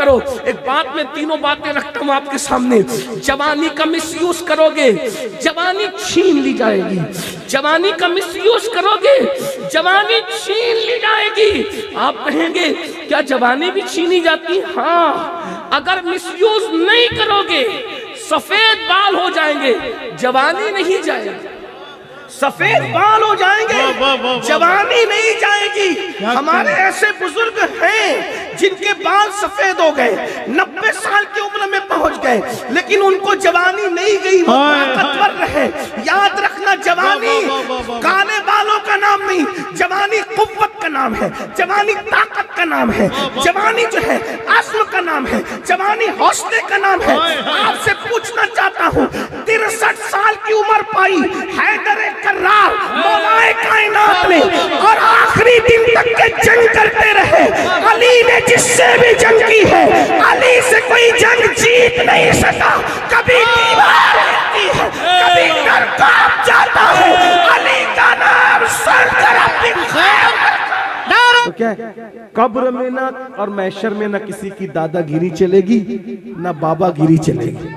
करो। एक बात में तीनों बातें रखता हूं आपके सामने। जवानी का मिसयूज करोगे, जवानी छीन ली जाएगी। जवानी का मिसयूज करोगे, जवानी छीन ली जाएगी। आप कहेंगे क्या जवानी भी छीनी जाती? हाँ, अगर मिसयूज नहीं करोगे सफेद बाल हो जाएंगे, जवानी नहीं जाएगी। सफेद बाल हो जाएंगे, जवानी नहीं जाएगी। हमारे ऐसे बुजुर्ग हैं जिनके बाल सफेद हो गए, 90 साल की उम्र में पहुंच गए, लेकिन उनको जवानी नहीं गई, वो ताकतवर रहे। याद रखना, जवानी काले बालों का नाम नहीं, जवानी कुव्वत का नाम है, जवानी ताकत का नाम है, जवानी जो है आज़्म का नाम है, जवानी हौसले का नाम है। आपसे पूछना चाहता हूँ, 63 साल की उम्र पाई हैदर कर्रार मौलाए कायनात ने, और आखिरी दिन तक के जंग करते रहे। अली ने जिससे भी जंग की है, अली से कोई जंग जीत नहीं सका। कभी दीवार हिलती है, कभी घर कांप जाता है, अली का नाम सुनकर अपनी तो क्या कब्र में ना और महशर में ना किसी की दादागिरी चलेगी ना बाबागिरी चलेगी।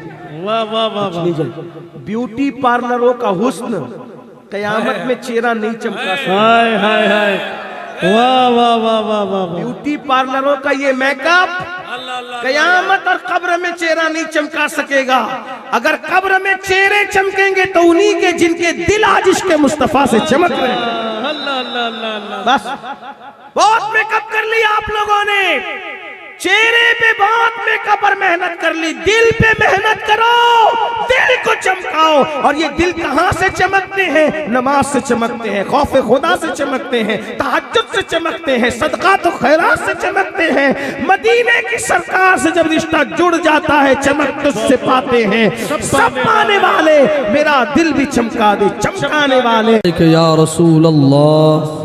वाह वाह वाह वाह। ब्यूटी पार्लरों का हुस्न कयामत में चेहरा नहीं चमका सकता। हाय हाय हाय, वाह वाह वाह वाह वाह। ब्यूटी पार्लरों का ये मेकअप कयामत और कब्र में चेहरा नहीं चमका सकेगा। अगर कब्र में चेहरे चमकेंगे तो उन्हीं के जिनके दिल आज इश्क़ मुस्तफा से चमक रहे हैं। अल्लाह अल्लाह अल्लाह। बस बहुत मेकअप कर लिया आप लोगों ने, चेहरे पे बहुत मेकअप और मेहनत कर ली। दिल पे मेहनत करो, दिल को चमकाओ। और ये दिल कहां से चमकते हैं? नमाज से चमकते हैं, खौफ खुदा से चमकते हैं, तहज्जुद से चमकते हैं, सदका तो खैरात से चमकते हैं। मदीने की सरकार से जब रिश्ता जुड़ जाता है चमक तुझसे पाते हैं। सब पाने वाले मेरा दिल भी चमका दे, चमकाने वाले या रसूल अल्लाह,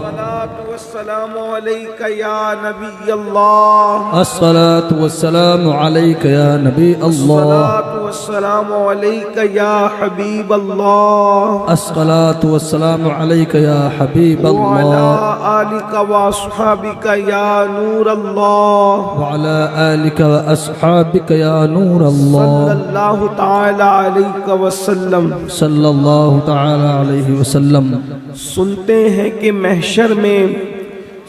अस्सलामु अलैका या नबी अल्लाह, अस्सलातु वस्सलामु अलैका या नबी अल्लाह, अस्सलामु अलैका या हबीब अल्लाह, अस्सलातु वस्सलामु अलैका या हबीब वअला अल्लाह, आलिका व अस्हाबिका या नूर अल्लाह, वअला आलिका व अस्हाबिका या नूर अल्लाह, सल्लल्लाहु तआला अलैहि वसल्लम, सल्लल्लाहु तआला अलैहि वसल्लम। सुनते हैं कि महशर में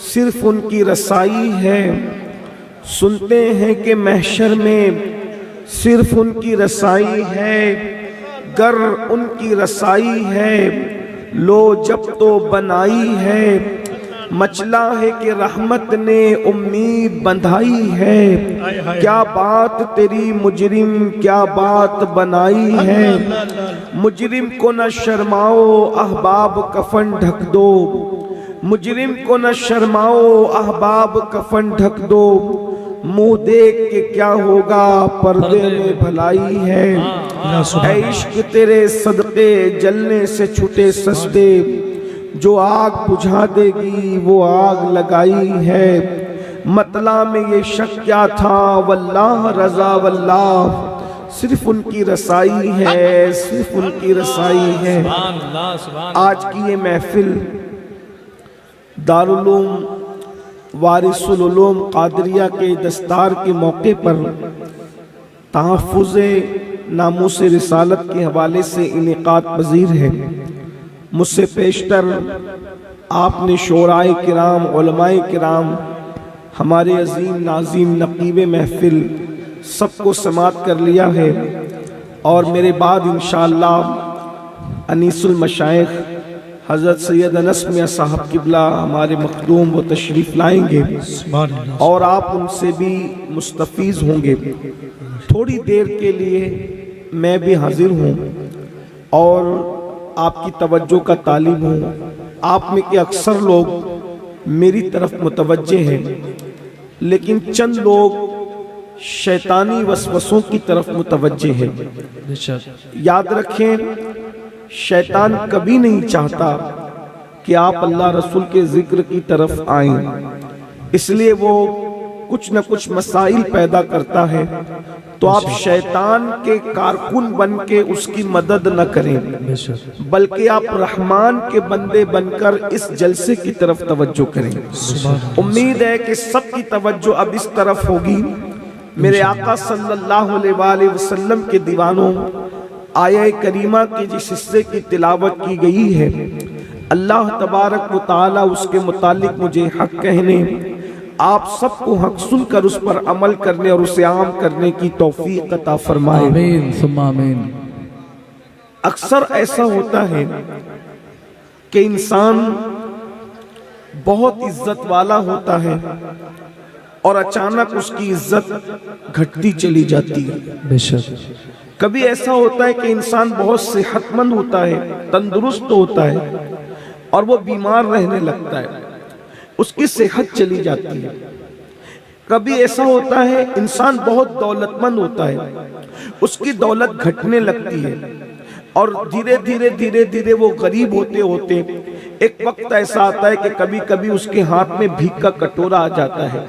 सिर्फ उनकी रसाई है। सुनते हैं कि महशर में सिर्फ उनकी रसाई है। गर उनकी रसाई है, लो जब तो बनाई है। मचला है कि रहमत ने उम्मीद बंधाई है। क्या बात तेरी मुजरिम, क्या बात बनाई है। मुजरिम को न शर्माओ, अहबाब कफन ढक दो। मुजरिम को न शर्माओ, अहबाब कफन ढक दो। मुंह देख के क्या होगा, पर्दे में भलाई है। ऐ इश्क तेरे सदके जलने से छूटे सस्ते। जो आग बुझा देगी वो आग लगाई है। मतला में ये शक क्या था, वल्लाह रज़ा वल्लाह। सिर्फ उनकी रसाई है, सिर्फ उनकी रसाई है। आज की ये महफिल दारुल उलूम वारिसुल उलूम कादरिया के दस्तार के मौके पर तहफ़्फ़ुज़े नामूस रिसालत के हवाले से इनेकाद पजीर है। मुझसे पेशतर आपने शोराए किराम, उलमाए किराम, हमारे अजीम नाज़ीम नक़ीब महफिल सबको समात कर लिया है। और मेरे बाद इंशाअल्लाह अनीसुल मशाइख हज़रत सैयद अनस मियां साहब किबला हमारे मखदूम वो तशरीफ़ लाएंगे और आप उनसे भी मुस्तफ़ीज़ होंगे। थोड़ी देर के लिए मैं भी हाजिर हूँ और आपकी तवज्जो का तालिब हूँ। आप में के अक्सर लोग मेरी तरफ मुतवज्जे हैं, लेकिन चंद लोग शैतानी वसवसों की तरफ मुतवज्जे हैं। याद रखें, शैतान कभी नहीं चाहता कि आप अल्लाह रसूल के जिक्र की तरफ आएं, इसलिए वो कुछ न कुछ मसाइल पैदा करता है। तो आप शैतान के कारकुन बन के उसकी मदद न करें, बल्कि आप रहमान के बंदे बनकर इस जलसे की तरफ तवज्जो करें। उम्मीद है कि सबकी तवज्जो अब इस तरफ होगी। मेरे आका सल्लल्लाहु अलैहि वसल्लम के दीवानों, आया करीमा के जिस हिस्से की तिलावत की गई है, अल्लाह तबारक व तआला उसके मुतालिक मुझे हक कहने, आप सबको हक सुनकर उस पर अमल करने और उसे आम करने की तौफीक अता फरमाए। आमीन सुम्मा आमीन। अक्सर ऐसा होता है कि इंसान बहुत इज्जत वाला होता है और अचानक उसकी इज्जत घटती चली जाती है। बेशक। कभी ऐसा होता है कि इंसान बहुत सेहतमंद होता है, तंदुरुस्त होता है और वो बीमार रहने लगता है, उसकी सेहत चली जाती है। कभी ऐसा होता है इंसान बहुत दौलतमंद होता है, उसकी दौलत घटने लगती है और धीरे धीरे वो गरीब होते होते एक वक्त ऐसा आता है कि कभी कभी उसके हाथ में भीख का कटोरा आ जाता है,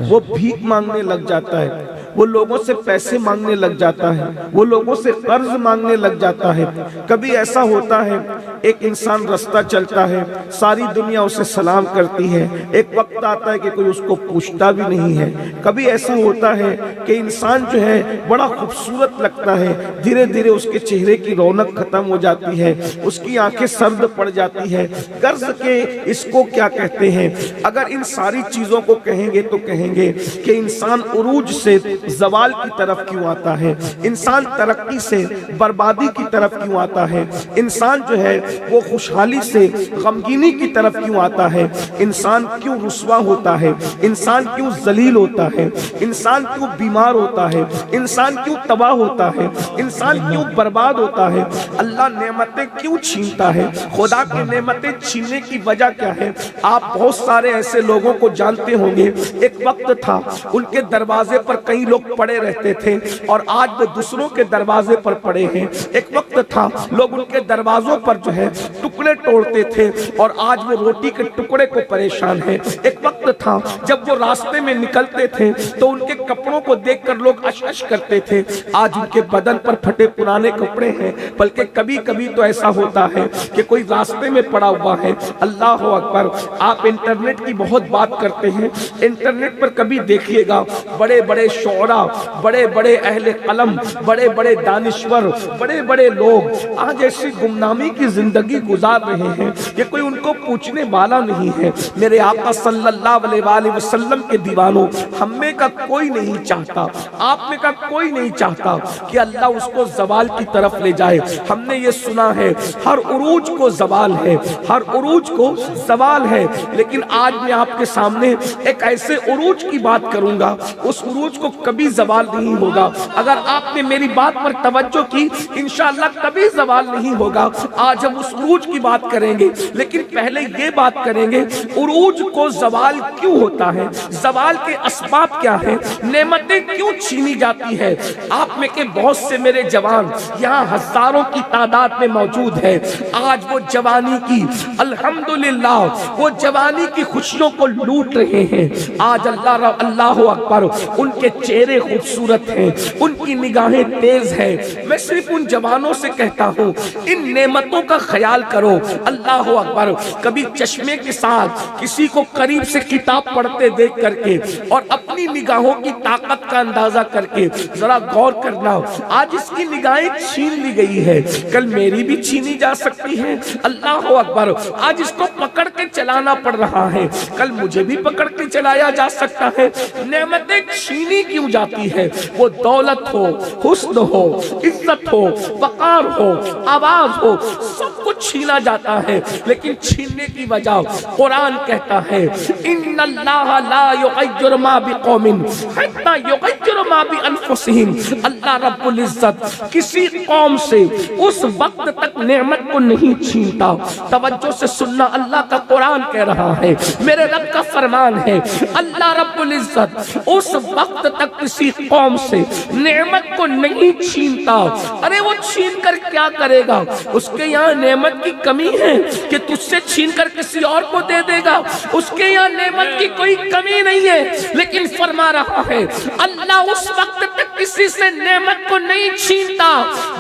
वो भीख मांगने लग जाता है, वो लोगों से पैसे मांगने लग जाता है, वो लोगों से कर्ज मांगने लग जाता है। कभी ऐसा होता है एक इंसान रास्ता चलता है, सारी दुनिया उसे सलाम करती है, एक वक्त आता है कि कोई उसको पूछता भी नहीं है। कभी ऐसा होता है कि इंसान जो है बड़ा खूबसूरत लगता है, धीरे धीरे उसके चेहरे की रौनक खत्म हो जाती है, उसकी आंखें सर्द पड़ जाती है। गर्ज के इसको क्या कहते हैं? अगर इन सारी चीजों को कहेंगे तो कहेंगे कि इंसान उरूज से जवाल की तरफ क्यों आता है, इंसान तरक्की से बर्बादी की तरफ क्यों आता है, इंसान जो है वो खुशहाली से गमगीनी की तरफ क्यों आता है, इंसान क्यों रुस्वा होता है, इंसान क्यों जलील होता है, इंसान क्यों बीमार होता है, इंसान क्यों तबाह होता है, इंसान क्यों बर्बाद होता है, अल्लाह नेमतें क्यों छीनता है, खुदा की नेमतें छीनने की वजह क्या है? आप बहुत सारे ऐसे लोगों को जानते होंगे, एक वक्त था उनके दरवाजे पर कई लोग पड़े रहते थे और आज वो दूसरों के दरवाजे पर पड़े हैं। एक वक्त था लोग उनके दरवाजों पर जो है टुकड़े तोड़ते थे और आज वो रोटी के टुकड़े को परेशान है। एक वक्त था जब वो रास्ते में निकलते थे तो उनके कपड़ों को देखकर लोग अश करते थे, आज उनके बदन पर फटे पुराने कपड़े हैं। बल्कि कभी कभी तो ऐसा होता है कि कोई रास्ते में पड़ा हुआ है। अल्लाह अकबर। आप इंटरनेट की बहुत बात करते हैं, इंटरनेट पर कभी देखिएगा बड़े बड़े शोरा, बड़े बड़े अहले कलम, बड़े बड़े दानिश्वर, बड़े बड़े लोग आज ऐसी गुमनामी की जिंदगी गुजार रहे हैं कि कोई उनको पूछने वाला नहीं है। मेरे आका सल्लल्लाहु अलैहि वसल्लम के दीवानों, हम में का कोई नहीं चाहता, आप में का कोई नहीं चाहता कि अल्लाह उसको जवाल की तरफ ले जाए। हमने ये सुना है हर उरूज को जवाल है, हर उरूज को सवाल है, लेकिन आज मैं आपके सामने एक ऐसे उरूज की बात करूंगा, उस उरूज को कभी जवाल नहीं होगा। अगर आपने मेरी बात पर तवज्जो की, इंशाअल्लाह कभी जवाल नहीं होगा। आज हम उस उरूज की बात करेंगे, लेकिन पहले ये बात करेंगे उरूज को जवाल क्यों होता है, जवाल के असबाब क्या है, नेमतें क्यों छीनी जाती है। आप में के बहुत से मेरे जवान यहाँ हजारों की तादाद में मौजूद है। आज वो जवानी की अल्हम्दुलिल्लाह, वो जवानी की खुशियों को लूट रहे हैं। आज अल्लाह अकबर, उनके चेहरे खूबसूरत हैं, उनकी निगाहें तेज हैं। मैं सिर्फ उन जवानों से कहता हूँ, इन नेमतों का ख्याल करो। अल्लाह अकबर। कभी चश्मे के साथ किसी को करीब से किताब पढ़ते देख करके और अपनी निगाहों की ताकत का अंदाजा करके जरा गौर करना, आज इसकी निगाहें छीन ली गई है, कल मेरी भी छीनी जा सकती है। अल्लाह अकबर। आज इसको पकड़ के चलाना पड़ रहा है, कल मुझे भी पकड़ के चलाया जा सकता है। नेमतें छीनी क्यों जाती है? वो दौलत हो, हुस्न हो, इज्जत हो, वकार हो, आवाज हो, सब कुछ छीना जाता है। लेकिन छीनने की वजह कुरान कहता है, इन्नल्लाह ला युगय्यिरु मा बिकौमिन हत्ता युगय्यिरु मा बिअनफुसिहिम। अल्लाह रब्बुल इज्जत किसी कौम से उस वक्त तक नेमत को नहीं छीनता। तवज्जो से सुनना, अल्लाह का कुरान कह रहा है, मेरे रब का फरमान है। अल्लाह रब्बुल इज्जत उस वक्त तक किसी कौम से नेमत को नहीं छीनता। अरे वो छीन कर क्या करेगा? उसके यहाँ नेमत की कमी है कि तुझसे छीन कर किसी और को दे देगा? उसके यहाँ नेमत की कोई कमी नहीं है, लेकिन फरमा रहा है अल्लाह उस वक्त तक किसी से नेमत को नहीं छीनता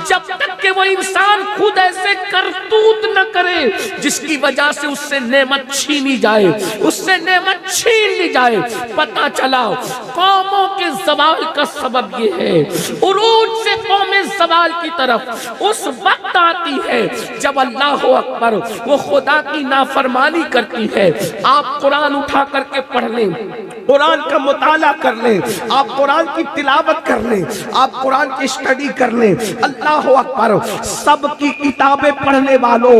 जब तक कि वो इंसान खुद ऐसे करतूत न करे जिसकी वजह से उससे नेमत छीनी जाए, उससे नेमत छीन ली जाए। पता चला कौमों के ज़वाल का सबब ये है, उरूज से कौमे ज़वाल की तरफ उस वक्त आती है जब अल्लाह अकबर वो खुदा की नाफरमानी करती है। आप कुरान उठा करके पढ़ लें, कुरान का मुताला कर लें, आप कुरान की तिलावत कर लें, आप कुरान की स्टडी कर लें। अल्लाह अकबर, सबकी किताबें पढ़ने वालों,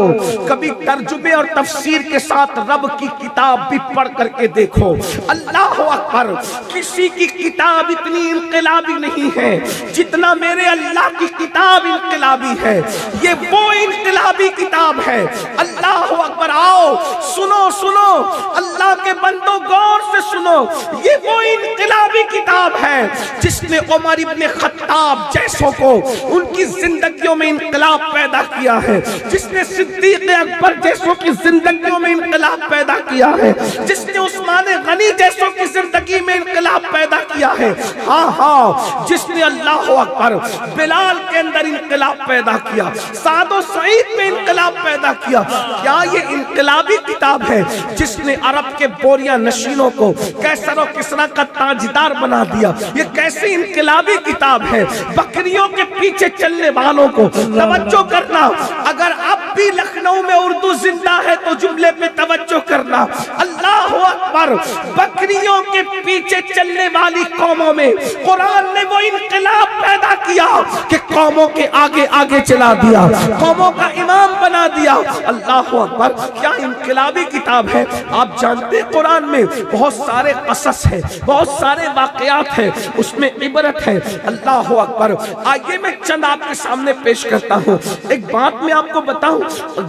कभी तर्जुमे और तफसीर के साथ रब की किताब भी पढ़ करके देखो। अल्लाह अकबर, किसी की किताब इतनी इनकलाबी नहीं है जितना मेरे अल्लाह की किताब इनकलाबी है। ये वो इनकलाबी किताब है। अल्लाह अकबर, आओ सुनो सुनो, अल्लाह के बंदो गौर से सुनो, ये वो इनकलाबी किताब है जिसने उमर इब्ने खत्ताब जैसों को उनकी जिंदगियों में इनकलाब पैदा किया है, जिसने सिद्दीक अकबर जैसों की जिंदगियों में इनकलाब पैदा किया है, जिसने उस्मान गनी जैसों की जिंदगी में इनकलाब पैदा किया है। हाँ हाँ, जिसने अल्लाह अकबर बिलाल के अंदर इनकलाब पैदा किया, सादो सईद में इनकलाब पैदा किया। क्या ये इनकलाबी किताब है जिसने अरब के बोरिया नशीनों को कैसर और किसरा का ताजदार बना दिया? ये कैसी इनकलाबी किताब है? बकरियों के पीछे चलने वालों को तवज्जो करना, अगर अब भी लखनऊ में उर्दू जिंदा है तो जुमले पे तवज्जो करना। अल्लाह अकबर, बकरियों के पीछे चलने वाली कौमों में कुरान ने वो इनकलाब पैदा किया कि कौमों के आगे आगे चला दिया, कौमों का इमाम बना दिया। अल्लाह अकबर, क्या इनकलाबी किताब है। आप जानते कुरान में बहुत सारे कसस है, बहुत सारे वाकयात है, उसमें इबरत है। अल्लाह अकबर, आइए मैं चंद आपके सामने पेश करता हूँ। एक बात मैं आपको बताऊं,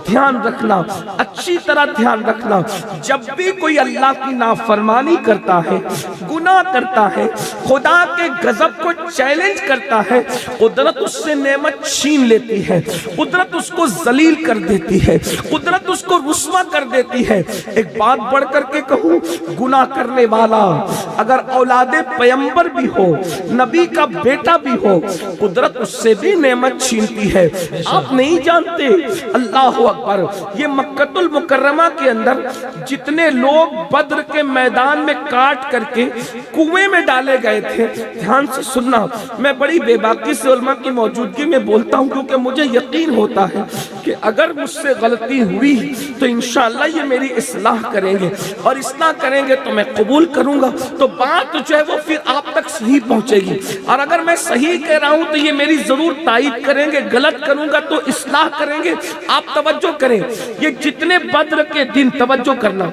ध्यान रखना, अच्छी तरह ध्यान रखना, जब भी कोई अल्लाह की नाफरमानी करता है, गुनाह करता है, खुदा के गजब को चैलेंज करता है, कुदरत उससे नेमत छीन लेती है, कुदरत उसको जलील कर देती है, कुदरत उसको रुस्वा कर देती है। एक बात बढ़ करके कहूँ, गुनाह करने वाला अगर औलादे पैगंबर भी हो, नबी का बेटा भी हो, कुदरत उससे भी नेमत छीनती है। आप नहीं जानते, अल्लाह अकबर, ये मक्कतुल मुकर्रमा के अंदर जितने लोग बद्र के मैदान में काट करके कुएं में डाले गए थे, ध्यान से सुनना, मैं बड़ी बेबाकी से उलमा की मौजूदगी में बोलता हूं क्योंकि मुझे यकीन होता है कि अगर मुझसे गलती हुई तो इंशाअल्लाह ये मेरी इस्लाह करेंगे, और इस्लाह करेंगे तो मैं कबूल करूंगा, तो बात जो है वो फिर आप तक सही पहुंचेगी। और अगर मैं सही कह रहा हूं तो ये मेरी जरूर तायीद करेंगे, गलत करूंगा तो इस्लाह करेंगे। आप तवज्जो करें, ये जितने बद्र के दिन, तवज्जो करना,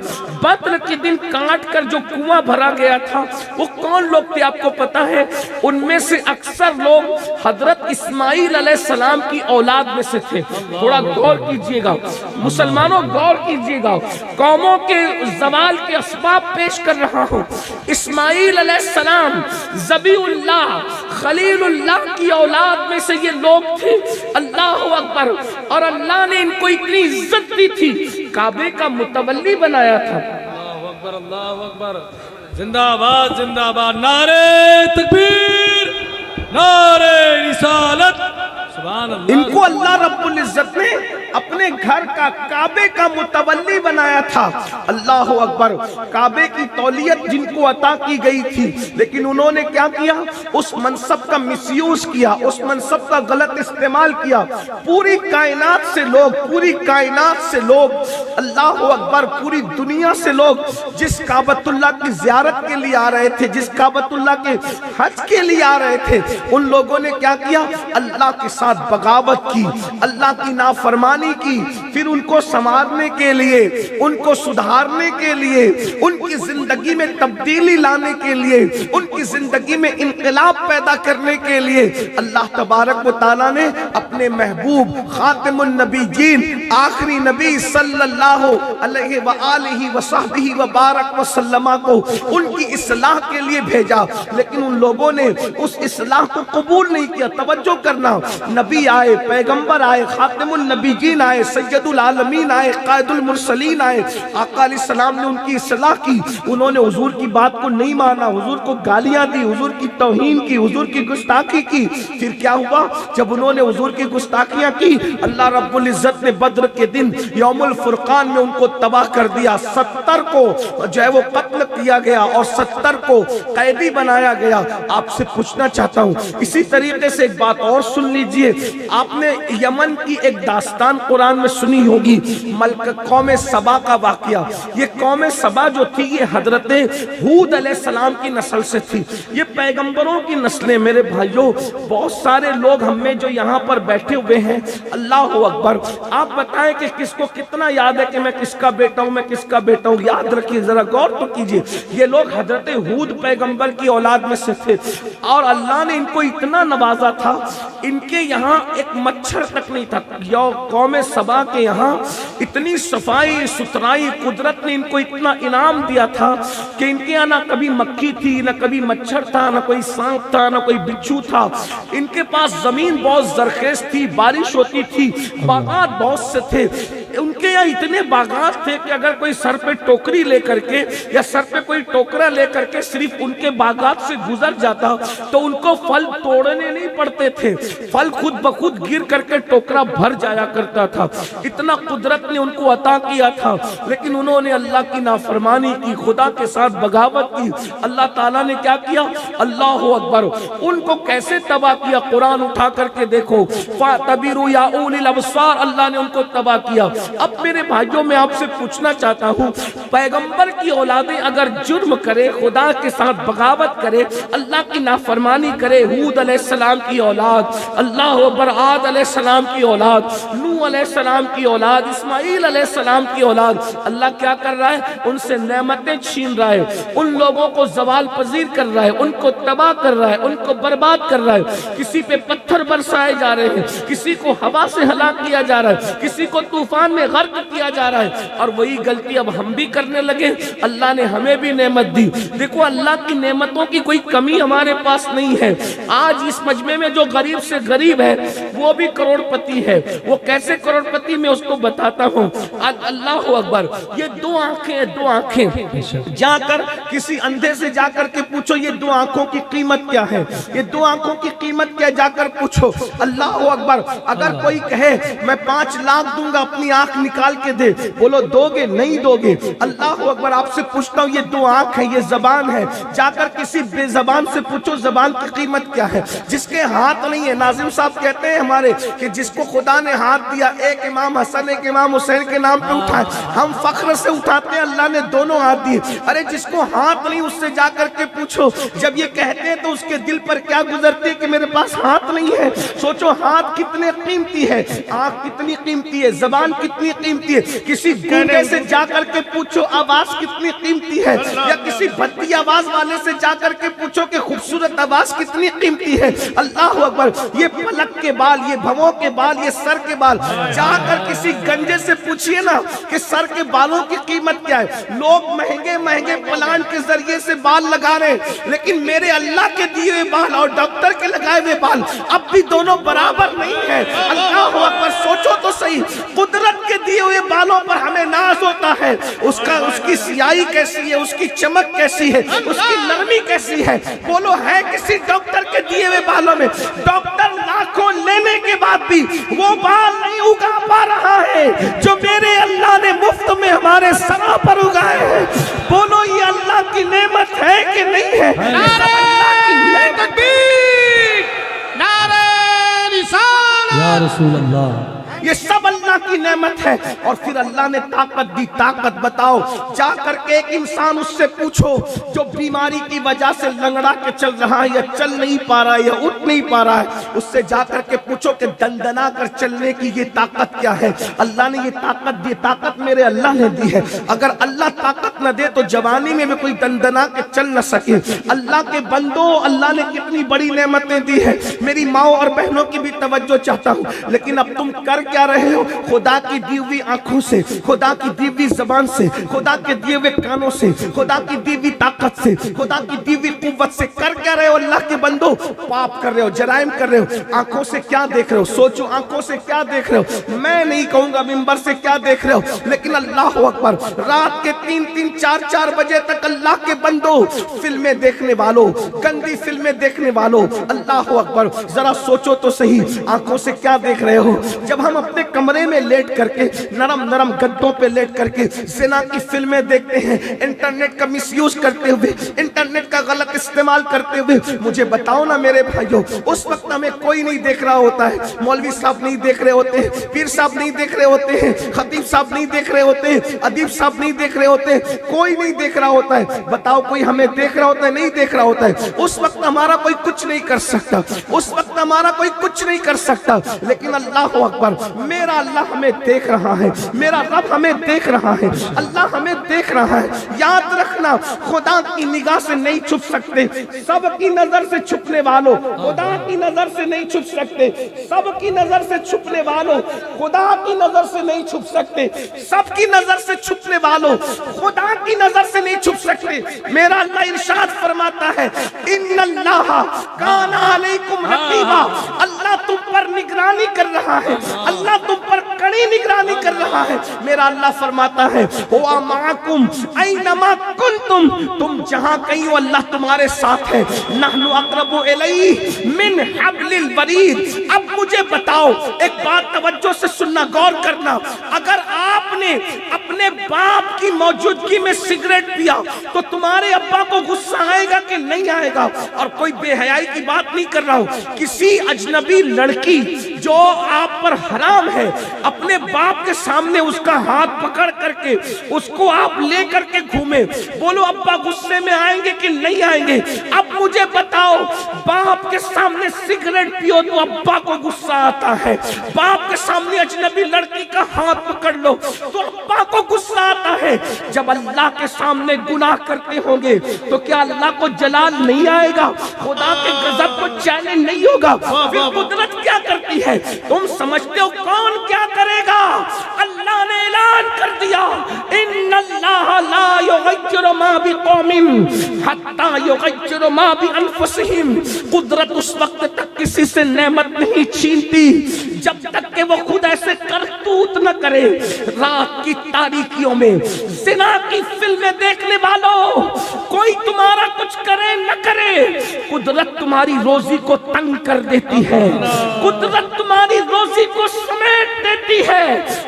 बद्र के दिन काट कर जो कुआं भरा गया था वो कौन लोग थे आपको पता है? उनमें से अक्सर लोग हजरत इस्माइल अलैहिस्सलाम की औलाद में से थे। थोड़ा गौर कीजिएगा मुसलमानों, गौर कीजिएगा, कौमों के ज़वाल के असबाब पेश कर रहा हूँ। इस्माइल अलैहिस्सलाम ज़बीउल्लाह खलीलुल्लाह की औलाद में से ये लोग थे। अल्लाह अकबर, और अल्लाह ने इनको इतनी इज्जत दी थी, काबे का मुतवल्ली बनाया था। अल्लाहु अकबर, अल्लाहु अकबर, जिंदाबाद जिंदाबाद, नारे तकबीर, नारे रिसालत, सुभान अल्लाह। इनको अल्लाह रब्बुल इज्जत ने अपने घर का, काबे का मुतवल्ली बनाया था। अल्लाह अकबर, काबे की तौलियत जिनको अता की गई थी, लेकिन उन्होंने क्या किया? उस मनसब का मिसयूज किया, उस मनसब का गलत इस्तेमाल किया। पूरी कायनात से लोग, पूरी कायनात से लोग, अल्लाह अकबर, पूरी दुनिया से लोग जिस काबतुल्लाह की ज़ियारत के लिए आ रहे थे, जिस काबतुल्लाह के हज के लिए आ रहे थे, उन लोगों ने क्या किया? अल्लाह के साथ बगावत की, अल्लाह की नाफरमानी की। फिर उनको संवारने के लिए, उनको सुधारने के लिए, उनकी जिंदगी में तब्दीली लाने के लिए, उनकी जिंदगी में इनकलाब पैदा करने के लिए अल्लाह तबारक व तआला ने अपने महबूब खातिमुन नबीयीन, आखिरी नबी सल्लल्लाहु अलैहि व आलिहि व सहबिहि व बारक व सल्लमा को उनकी इस्लाह के लिए भेजा। लेकिन उन लोगों ने उस इस्लाह को कबूल नहीं किया। तवज्जो करना, नबी आए, पैगंबर आए, खातिमुल नबीयीन आए, सैयदुल आलमीन आए, कायदुल मुरसलीन आए। आका अलैहिस्सलाम ने उनकी इस्लाह की, उन्होंने हुजूर की बात को नहीं माना, हुजूर को गालियां दी, हुजूर की तौहीन की, हुजूर की गुस्ताखी की। फिर क्या हुआ? जब उन्होंने हुजूर की गुस्ताखियां की, अल्लाह रब्बुल इज्जत ने बद्र के दिन यौमुल फुरकान में उनको तबाह कर दिया। 70 को जो है वो कत्ल किया गया और 70 को कैदी बनाया गया। आपसे पूछना चाहता हूँ, इसी तरीके से एक बात और सुन लीजिए। आपने यमन की एक दास्तान कुरान में सुनी होगी, मलक कौम सबा का वाकया। ये कौम सबा जो थी, ये हजरत हूद अलैहिस्सलाम की नस्ल से थी। ये पैगंबरों की नस्लें। मेरे भाइयों, बहुत सारे लोग हमें जो यहाँ पर बैठे हुए हैं, अल्लाह अकबर, आप बताएं कि किसको कितना याद है कि मैं किसका बेटा हूँ, मैं किसका बेटा हूँ? याद रखिए, जरा गौर तो कीजिए। ये लोग हजरत हूद पैगंबर की औलाद में से थे और अल्लाह ने इनको इतना नवाजा था, इनके यहाँ एक मच्छर तक नहीं था। कौम सबा के यहाँ इतनी सफाई सुथराई, कुदरत ने इनको इतना इनाम दिया था कि इनके यहाँ ना कभी मक्खी थी, ना कभी मच्छर था, ना कोई सांप था, ना कोई बिच्छू था। इनके पास जमीन बहुत जरखेज थी, बारिश होती थी, बागात बहुत से थे। उनके यहाँ इतने बागात थे कि अगर कोई सर पे टोकरी लेकर के या सर पे कोई टोकरा लेकर के सिर्फ उनके बागात से गुजर जाता तो उनको फल तोड़ने नहीं पड़ते थे, फल खुद ब खुद गिर करके टोकरा भर जाया करता था। इतना कुदरत ने उनको अता किया था, लेकिन उन्होंने अल्लाह की नाफरमानी की, खुदा के साथ बगावत की। अल्लाह ताला ने क्या किया? अल्लाह अकबर, उनको कैसे तबाह किया? कुरान उठा करके देखो, फातबिरू या उलिल अबसार, अल्लाह ने उनको तबाह किया। अब मेरे भाइयों, मैं आपसे पूछना चाहता हूँ, पैगंबर की औलादें अगर जुर्म करे, खुदा के साथ बगावत करे, अल्लाह की नाफरमानी करे, हूद अलैहिस्सलाम की औलाद, अल्लाह अकबर, आद अलैहिस्सलाम की औलाद, नूह अलैहिस्सलाम की औलाद, इस्माइल अलैहिस्सलाम की औलाद, अल्लाह क्या कर रहा है? उनसे नेमतें छीन रहा है, उन लोगों को जवाल पजीर कर रहा है, उनको तबाह कर रहा है, उनको बर्बाद कर रहा है। किसी पे पत्थर बरसाए जा रहे हैं, किसी को हवा से हलाक किया जा रहा है, किसी को तूफान में गर्क किया जा रहा है। और वही गलती अब हम भी करने लगे। अल्लाह ने हमें भी नेमत दी। देखो, अल्लाह की नेमतों की कोई कमी हमारे पास नहीं है। आज इस मजमे में जो गरीब से गरीब है वो भी करोड़पति है। वो कैसे करोड़पति, मैं उसको बताता हूँ। अल्लाह अकबर, ये दो आंखें, दो आंखें, जाकर किसी अंधे से जाकर के पूछो ये दो आंखों की कीमत क्या है, ये दो आंखों की कीमत क्या, जाकर पूछो। अल्लाह अकबर, अगर कोई कहे मैं 5 लाख दूंगा अपनी आंख निकाल के दे, बोलो दोगे? नहीं दोगे। अल्लाह अकबर, आपसे पूछता हूँ, ये दो आंख है, ये जबान है, जाकर किसी बेजबान से पूछो जबान की कीमत क्या है। जिसके हाथ नहीं है, नाजिम साहब कहते हैं हमारे कि जिसको खुदा ने हाथ दिया, एक इमाम हसन एक इमाम हुसैन के नाम पे उठाए, हम फख्र से उठाते हैं, अल्लाह ने दोनों हाथ दिए। अरे जिसको हाथ नहीं, उससे जाकर के पूछो। जब ये कहते हैं तो उसके दिल पर क्या गुजरती है कि मेरे पास हाथ नहीं है। सोचो हाथ कितने कीमती है, आंख कितनी कीमती है, जबान कितनी कीमती है। किसी गूंगे से जाकर के पूछो आवाज कितनी कीमती है, या किसी भद्दी आवाज वाले से जाकर के पूछो कि खूबसूरत आवाज कितनी कीमती है। अल्लाह अकबर, ये पलक के बाल, ये भवों के बाल, ये सर के बाल, जाकर किसी गंजे से पूछिए ना कि सर के बालों की कीमत क्या है। लोग महंगे महंगे प्लांट के जरिए से बाल लगा रहे हैं, लेकिन मेरे अल्लाह के दिए हुए बाल और डॉक्टर के लगाए हुए बाल अब भी दोनों बराबर नहीं है। अल्लाह अकबर, सोचो तो सही, कुदरत के दिए हुए बालों पर हमें नाज होता है, उसकी सियाही कैसी है, उसकी चमक कैसी है, उसकी नरमी कैसी है। बोलो है किसी डॉक्टर के दिए हुए बालों में? डॉक्टर लाखों लेने के बाद भी वो बाल नहीं उगा पा रहा है जो मेरे अल्लाह ने मुफ्त में हमारे सर पर उगाए हैं। बोलो ये अल्लाह की नेमत है कि नहीं है? नारे तकबीर, नारे रिसालत, या रसूल अल्लाह, ये सब अल्लाह की नेमत है। और फिर अल्लाह ने ताकत दी। ताकत बताओ, जाकर के एक इंसान उससे पूछो जो बीमारी की वजह से लंगड़ा के चल रहा है, या चल नहीं पा रहा है, या उठ नहीं पा रहा है, उससे जाकर के पूछो कि दंदना कर चलने की ये ताकत क्या है। अल्लाह ने ये ताकत दी, ताकत मेरे अल्लाह ने दी है। अगर अल्लाह ताकत न दे तो जवानी में भी कोई दंदना के चल न सके। अल्लाह के बंदो, अल्लाह ने कितनी बड़ी नेमतें दी है। मेरी माओ और बहनों की भी तवज्जो चाहता हूँ, लेकिन अब तुम कर क्या रहे हो? खुदा की दी हुई आंखों से, खुदा की दी हुई जबान से, खुदा के दिए हुए कानों से, खुदा की दी हुई ताकत से, खुदा की दी हुई कुव्वत से कर क्या रहे हो अल्लाह के बंदो? पाप कर रहे हो, जराइम कर रहे हो। आंखों से क्या देख रहे हो? सोचो आंखों से क्या देख रहे हो। मैं नहीं कहूंगा मिंबर से क्या देख रहे हो, लेकिन अल्लाह अकबर, रात के 3-3, 4-4 बजे तक अल्लाह के बंदो फिल्में देखने वालों, गंदी फिल्में देखने वालों, अल्लाह अकबर, जरा सोचो तो सही, आंखों से क्या देख रहे हो? जब हम अपने कमरे में लेट करके, नरम नरम गद्दों पे लेट करके जिना की फिल्में देखते हैं, इंटरनेट का मिसयूज करते हुए, इंटरनेट का गलत इस्तेमाल करते हुए, मुझे बताओ ना मेरे भाइयों, उस वक्त हमें कोई नहीं देख रहा होता है। मौलवी साहब नहीं देख रहे होते हैं, पीर साहब नहीं देख रहे होते हैं, खतीब साहब नहीं देख रहे होते हैं, अदीब साहब नहीं देख रहे होते, कोई नहीं देख रहा होता है। बताओ कोई हमें देख रहा होता है? नहीं देख रहा होता है। उस वक्त हमारा कोई कुछ नहीं कर सकता, उस वक्त हमारा कोई कुछ नहीं कर सकता। लेकिन अल्लाह अकबर, मेरा अल्लाह हमें देख रहा है, मेरा रब हमें देख रहा है, अल्लाह हमें देख रहा है। याद रखना, खुदा की निगाह से नहीं छुप सकते, सबकी नजर से छुपने वालों, खुदा की नजर से नहीं छुप सकते, सबकी नजर से छुपने वालों, खुदा की नजर से नहीं छुप सकते, सबकी नजर से छुपने वालों, खुदा की नजर से नहीं छुप सकते। मेरा अल्लाह इरशाद फरमाता है, इन्नल्लाह काना अलैकुम रकीबा, अल्लाह तुम पर निगरानी कर रहा है, अल्लाह तुम पर कड़ी निगरानी कर रहा है। मेरा अल्लाह फरमाता है, हुआ माकुम ऐनमा कुंतुम, तुम जहां कहीं हो अल्लाह तुम्हारे साथ है। नहनु अक़रबु इलैहि मिन हब्लिल वरीद। अब मुझे बताओ, एक बात तवज्जो से सुनना, गौर करना, अगर आपने अपने बाप की मौजूदगी में सिगरेट पिया तो तुम्हारे अब्बा को गुस्सा आएगा कि नहीं आएगा? और कोई बेहयाई की बात नहीं कर रहा हूं, किसी अजनबी लड़की जो आप पर हराम है, अपने बाप के सामने उसका हाथ पकड़ करके उसको आप ले करके घूमे, बोलो अब्बा गुस्से में आएंगे कि नहीं आएंगे? अब मुझे बताओ, बाप के सामने सिगरेट पियो तो अब्बा को गुस्सा आता है, बाप के सामने अजनबी लड़की का हाथ पकड़ लो तो अब्बा को गुस्सा आता है। जब अल्लाह के सामने गुनाह करते होंगे तो क्या अल्लाह को जलाल नहीं आएगा? खुदा के गजब को चैलेंज नहीं होगा? फिर कुदरत क्या करती है? तुम समझते हो कौन क्या करेगा? अल्लाह ने ऐलान कर दिया, इन्नल्लाह ला युगय्यिरु मा बिकौमिन हत्ता युगय्यिरु मा बिअनफुसिहिम। कुदरत उस वक्त तक किसी से नेमत नहीं छीनती जब तक कि वो खुद ऐसे करतूत न करे। रात की तारीकियों में जिना की फिल्में देखने वालों, कोई तुम्हारा कुछ करे न करे, कुदरत तुम्हारी रोजी को तंग कर देती है, कुदरत तुम्हारी रोजी को समेट देती है।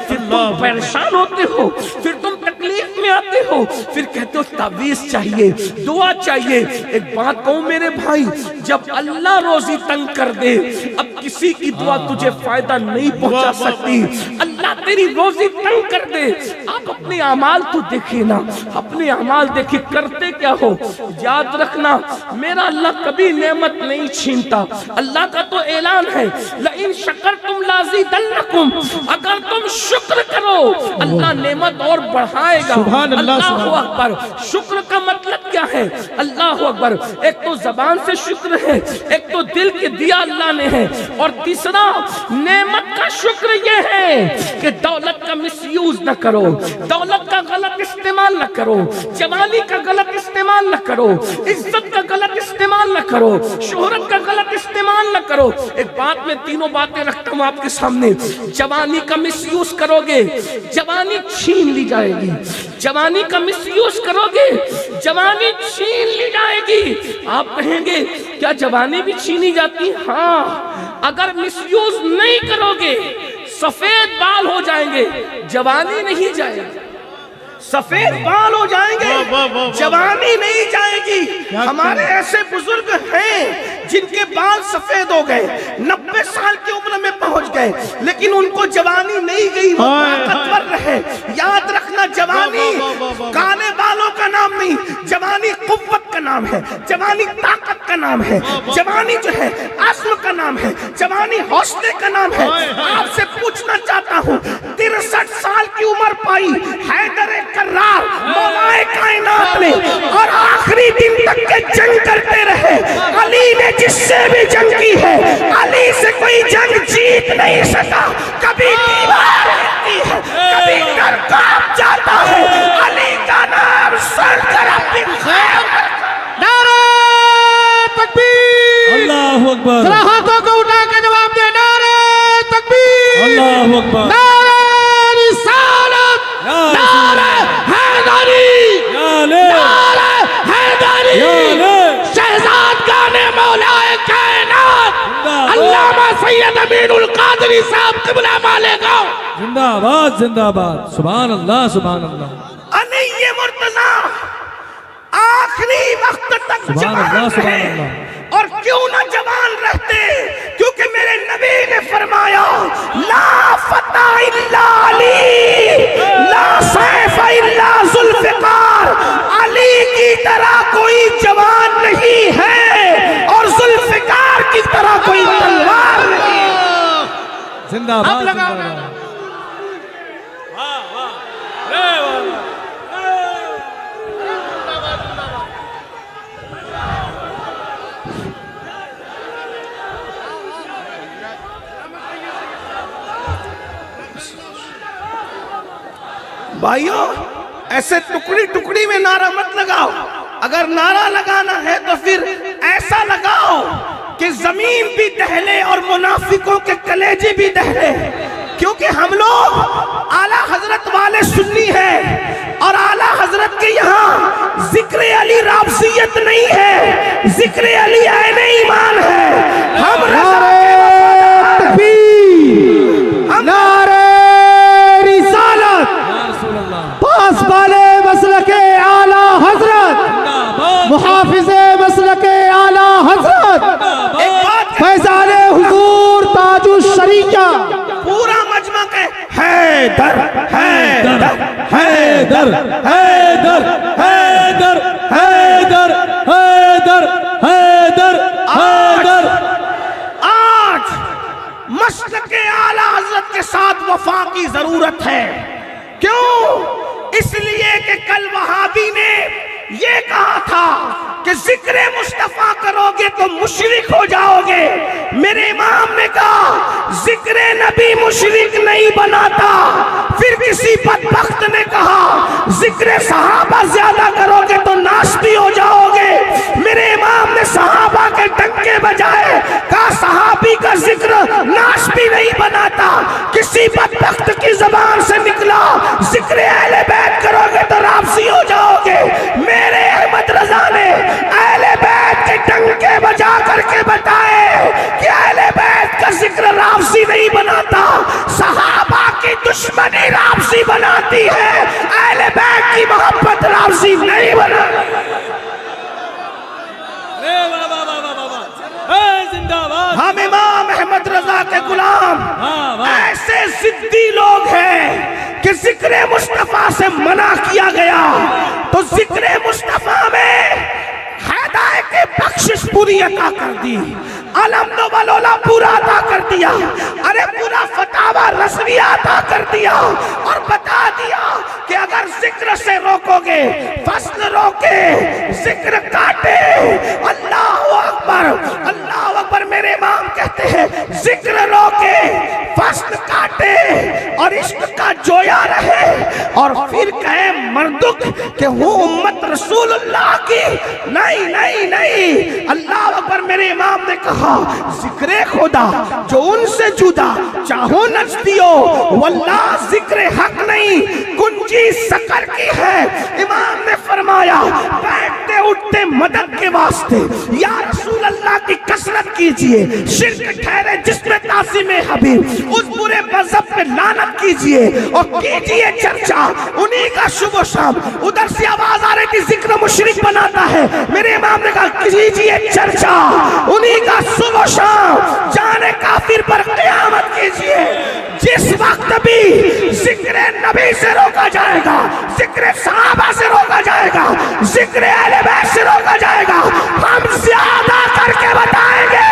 फिर तुम परेशान होते हो, फिर तुम तकलीफ में आते हो, फिर कहते हो तावीज़ चाहिए, दुआ चाहिए। एक बात कहूं मेरे भाई, जब अल्लाह रोजी तंग कर दे, अब किसी की दुआ तुझे फायदा नहीं पहुंचा सकती। अल्लाह तेरी रोजी तंग कर दे, आप अपने अमाल तो देखिए ना, अपने अमाल देखिए, करते क्या हो? याद रखना, मेरा अल्लाह कभी नेमत नहीं छीनता। अल्लाह का तो ऐलान है, लइन शकरतुम लाज़िदन्नकुम, अगर तुम शुक्र करो अल्लाह नेमत और बढ़ाएगा। अल्लाह अकबर। शुक्र का मतलब क्या है? अल्लाह अकबर। एक तो जबान से शुक्र है, एक तो दिल के दिया अल्लाह ने है, और तीसरा नेमत का शुक्र यह है कि दौलत का मिसयूज न करो, दौलत का गलत इस्तेमाल न करो, जवानी का गलत इस्तेमाल न करो, इज्जत का गलत इस्तेमाल न करो, शोहरत का गलत इस्तेमाल न करो। एक बात में तीनों बातें रखता हूं आपके सामने। जवानी का मिसयूज करोगे, जवानी छीन ली जाएगी। जवानी का मिसयूज करोगे, जवानी छीन ली जाएगी। आप कहेंगे क्या जवानी भी छीनी जाती? हाँ, अगर मिसयूज नहीं करोगे सफेद बाल हो जाएंगे, जवानी नहीं जाएगी। सफेद बाल हो जाएंगे, जवानी नहीं जाएगी। हमारे ऐसे बुजुर्ग हैं जिनके बाल सफेद हो गए, 90 साल की उम्र में पहुंच गए, लेकिन उनको जवानी नहीं गई, वो ताकतवर रहे। याद रखना, जवानी काले बालों का नाम नहीं, जवानी कुव्वत का नाम है, जवानी ताकत का नाम है, जवानी जो है आज़्म का नाम है, जवानी हौसले का नाम है। आपसे पूछना चाहता हूँ, 63 साल की उम्र पाई हैदर कर्रार मौलाए कायनात ने, और आखिरी दिन तक के जंग करते रहे। अली ने जिससे भी जंग की है, अली से कोई जंग जीत नहीं सका। कभी दीवार अकबर जरा हाथों को उठा के जवाब दे। नारे तकबीर, अल्लाह अकबर नारे रिसालत, नारे हैदरी, नारे हैदरी, शहजाद गाने मौलाए कायनात अल्लामा सैयद अमीनुल कादरी साहब क़िबला मालेगांव जिंदाबाद जिंदाबाद। सुभान अल्लाह सुभान अल्लाह। अली ये मुर्तजा आखिरी वक्त तक सुभान अल्लाह सुभान अल्लाह। और क्यों ना जवान रहते, क्योंकि मेरे नबी ने फरमाया ला फता इल्ला अली, ला सैफ इल्ला जुल्फिकार। अली की तरह कोई जवान नहीं है और जुल्फिकार की तरह कोई तलवार नहीं। जिंदाबाद अब लगाओ जिंदाबाद। वाह वाह रे वाह। भाइयों ऐसे टुकड़ी टुकड़ी में नारा मत लगाओ। अगर नारा लगाना है तो फिर ऐसा लगाओ कि जमीन भी दहले और मुनाफिकों के कलेजे भी दहले। क्योंकि हम लोग आला हजरत वाले सुन्नी हैं और आला हजरत के यहाँ जिक्र अली राबसियत नहीं है, जिक्र अली आईने ईमान है। हम नारे रिसालत, पास वाले मसलके आला हजरत, मुहाफिजे मसलके आला हजरत, फैजाने हुजूर ताजुश शरीका, पूरा मजमा के हैदर हैदर हैदर हैदर हैदर हैदर हैदर हैदर हैदर। आज मसलके आला हजरत के साथ वफा की जरूरत है। क्यों? इसलिए कि कल वहाबी ने ये कहा था कि जिक्र मुस्तफा करोगे तो मुशरिक हो जाओगे। मेरे इमाम ने कहा जिक्र नबी मुशरिक नहीं बनाता। फिर किसी बदबख्त ने कहा जिक्र सहाबा ज्यादा करोगे तो नाशती हो जाओगे। मेरे इमाम ने सहाबा के डंके बजाए, कहा सहाबी का जिक्र नाशती नहीं बनाता। किसी बदबख्त की जबान से निकला जिक्र अहले बैत करोगे तो राबसी हो जाओगे। मेरे अहमद रजा ने अहले बैत के डंके बजा करके बताए कि अहले बैत का जिक्र राबसी नहीं बनाता, सहाबा की दुश्मनी राबसी बनाती है, अहले बैत की मोहब्बत राबसी नहीं बनाती। जिंदाबाद। हम इमाम अहमद रजा के गुलाम ऐसे जिद्दी लोग हैं कि जिक्र मुस्तफा से मना किया गया तो जिक्र मुस्तफा में हिदायत की बख्शिश पूरी अता कर दी, अलहम्दो वलोला पूरा अता कर दिया, अरे पूरा फतावा रज़विया अता कर दिया और बता दिया कि अगर जिक्र से रोकोगे फसल रोके, जिक्र काटे। अल्लाह अकबर अल्लाह अकबर। मेरे इमाम कहते हैं जिक्र रोके फसल काटे और इश्क का जोया रहे और फिर कहे मर्दुक कि हूँ उम्मत रसूलुल्लाह की। नहीं नहीं नहीं, अल्लाह अकबर। मेरे इमाम ने कहा जिक्र खुदा जो उनसे जुदा चाहो नचतियो, वल्लाह जिक्र हक नहीं कुंजी सकर की है। इमाम ने फरमाया बैठते उठते मदद के वास्ते या रसूल अल्लाह की कसरत कीजिए, शिर्क ठहरे जिसमें तासीम हबीब, उस बुरे मजहब पे लानत कीजिए और कीजिए चर्चा उन्हीं का सुबह शाम। उधर से आवाज आ रही थी जिक्र मुशरिक बनाता है। मेरे इमाम ने कहा कीजिए चर्चा उन्हीं का सुबह शाम, जाने काफिर पर क़यामत कीजिए। जिस वक्त भी जिक्र नबी से रोका जाएगा, जिक्र सहाबा से रोका जाएगा, जिक्र अहले बैत से रोका जाएगा, हम ज्यादा करके बताएंगे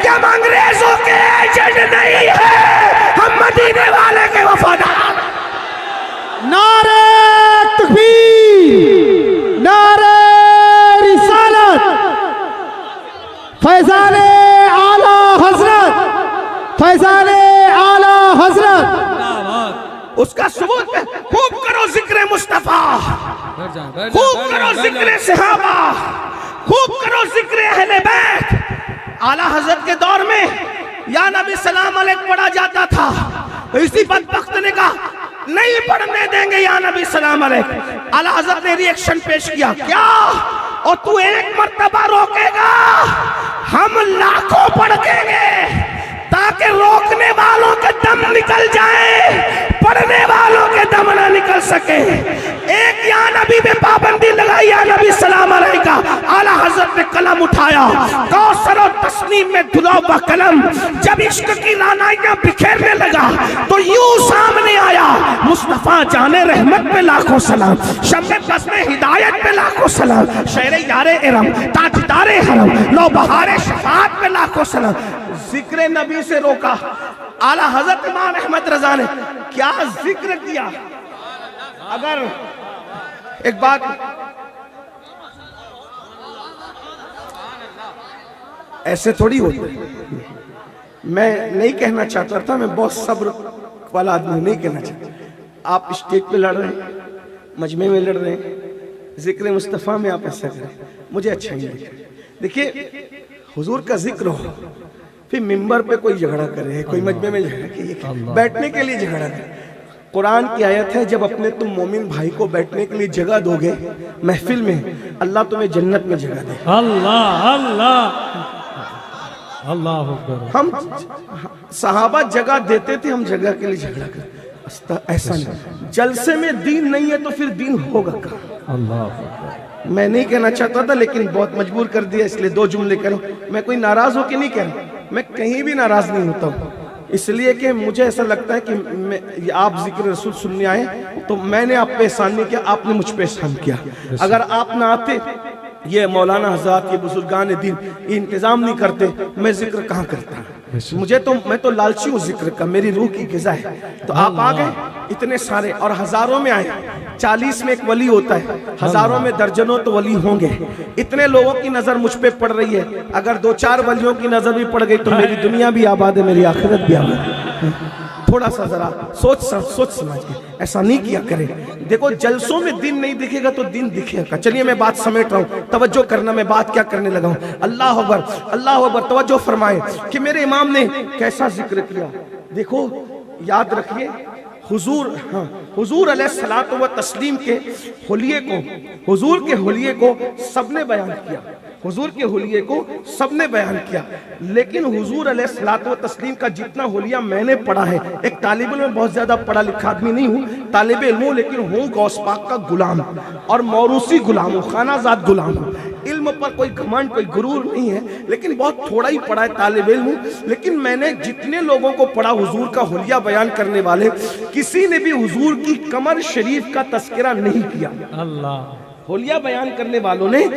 कि हम अंग्रेजों के एजेंट नहीं है, हम मदीने वाले के वफादार। नारे तकबीर, नारे रिसालत, फैजाने आला हजरत, फैजाने आला हजरत। उसका सबूत में खूब करो जिक्र मुस्तफा, खूब करो जिक्र सहाबा, खूब करो जिक्र अहले बैत। आला हजरत के दौर में या नबी सलाम अलैक पढ़ा जाता था, तो इसी बदबख्त ने कहा नहीं पढ़ने देंगे या नबी सलाम अलैक। आला हजरत ने रिएक्शन पेश किया, क्या और तू एक मर्तबा रोकेगा, हम लाखों पढ़ देंगे ताकि रोकने वालों के दम निकल जाए, पढ़ने वालों के दम ना निकल सके। एक या नबी में पाबंदी लगाई, या नबी सलाम अलैका। आला हजरत ने कलम उठाया, कौसर और तस्नीम में धुला हुआ कलम जब इश्क की रानाइयां बिखेरने लगा तो यूं सामने आया, मुस्तफा जाने रहमत पे लाखों सलाम, शम्मे बस में हिदायत पे लाखों सलाम, शेरे यारे इरम, ताजदारे हरम, नौबहारे शफाअत पे लाखों सलाम। जिक्र नबी से रोका। आला हजरत इमाम अहमद रजा ने क्या जिक्र किया। अगर एक बात ऐसे थोड़ी होती, मैं नहीं कहना चाहता था, मैं बहुत सब्र वाला आदमी नहीं कहना चाहता। आप स्टेज पे लड़ रहे हैं, मजमे में लड़ रहे हैं, जिक्र मुस्तफ़ा में आप ऐसा करें, मुझे अच्छा नहीं लगता। देखिए हुजूर का जिक्र हो, फिर मिंबर पे कोई झगड़ा करे, कोई मजमे में झगड़ा करे, बैठने के लिए झगड़ा करे। कुरान की आयत है, जब अपने तुम मोमिन भाई को बैठने के लिए जगह दोगे महफिल में, अल्लाह तुम्हें जन्नत में जगह दे। अल्लाह अल्लाह अल्लाह अकबर। हम सहाबा जगह देते थे, हम जगह के लिए झगड़ा करते, ऐसा नहीं। जलसे में दीन नहीं है तो फिर दीन होगा कहाँ। अल्लाह मैं नहीं कहना चाहता था लेकिन बहुत मजबूर कर दिया, इसलिए दो जुमले करूं। मैं कोई नाराज होकर नहीं कह रहा, मैं कहीं भी नाराज नहीं होता हूँ, इसलिए कि मुझे ऐसा लगता है कि आप जिक्र रसूल सुनने आए तो मैंने आप पे एहसान नहीं किया, आपने मुझ पे एहसान किया। अगर आप ना आते, ये मौलाना हज़रात, ये बुजुर्गान दीन ये इंतजाम नहीं करते, मैं जिक्र कहाँ करता। मुझे तो, मैं तो लालची हूँ जिक्र का, मेरी रूह की ग़िज़ा है। तो आप आ गए इतने सारे, और हजारों में आए। 40 में एक वली होता है, हजारों में दर्जनों तो वली होंगे। इतने लोगों की नजर मुझ पे पड़ रही है, अगर 2-4 वलियों की नजर भी पड़ गई तो मेरी दुनिया भी आबाद है, मेरी आखिरत भी आबाद है। थोड़ा सा जरा सोच समझ के ऐसा नहीं किया करें। देखो जलसों में दिन नहीं दिखेगा तो दिन दिखेगा। चलिए मैं बात समेट रहा हूँ, तवज्जो करना, मैं बात क्या करने लगा हूँ। अल्लाह अकबर, अल्लाह अकबर। तवज्जो फरमाए कि मेरे इमाम ने कैसा जिक्र किया। देखो याद रखिए, हुजूर अलैहिस्सलातु व तस्लीम के हुलिये को, हुजूर के हुलिये को सबने बयान किया, हुजूर के हुलिये को सबने बयान किया। लेकिन हुजूर अलैहिस्सलातु व तस्लीम का जितना हुलिया मैंने पढ़ा है, एक तालिब इल्म में, बहुत ज्यादा पढ़ा लिखा आदमी नहीं हूँ, तालिब इल्म हूँ, लेकिन हूँ गौस पाक का गुलाम और मौरूसी गुलाम हूँ, खानाजाद गुलाम हूँ। इल्म पर कोई घमंड, कोई गुरूर नहीं है, लेकिन बहुत थोड़ा ही पढ़ा है, तालिब इल्म हूँ। लेकिन मैंने जितने लोगों को पढ़ा, हुजूर का हुलिया बयान करने वाले किसी ने भी हुजूर की कमर शरीफ का तस्करा नहीं किया। अल्लाह। हुलिया बयान करने वालों ने,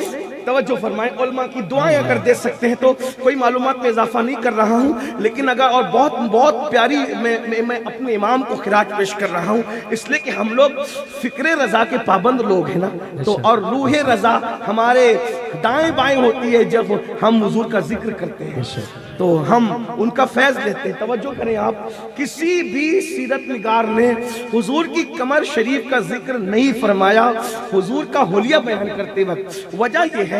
तवज्जो फरमाएं, उलमा की दुआएं अगर दे सकते हैं तो, कोई मालूमात में इजाफा नहीं कर रहा हूं, लेकिन अगर और बहुत प्यारी मैं अपने इमाम को खिराज पेश कर रहा हूं, इसलिए कि हम लोग फिक्रे रजा के पाबंद लोग हैं ना, तो और रूहे रजा हमारे दाएं बाएं होती है जब हम हुजूर का जिक्र करते हैं, तो हम उनका फैज लेते हैं। तवज्जो करें आप, किसी भी सीरत निगार ने हुजूर की कमर शरीफ का जिक्र नहीं फरमाया हुजूर का हुलिया बयान करते वक्त। वजह यह है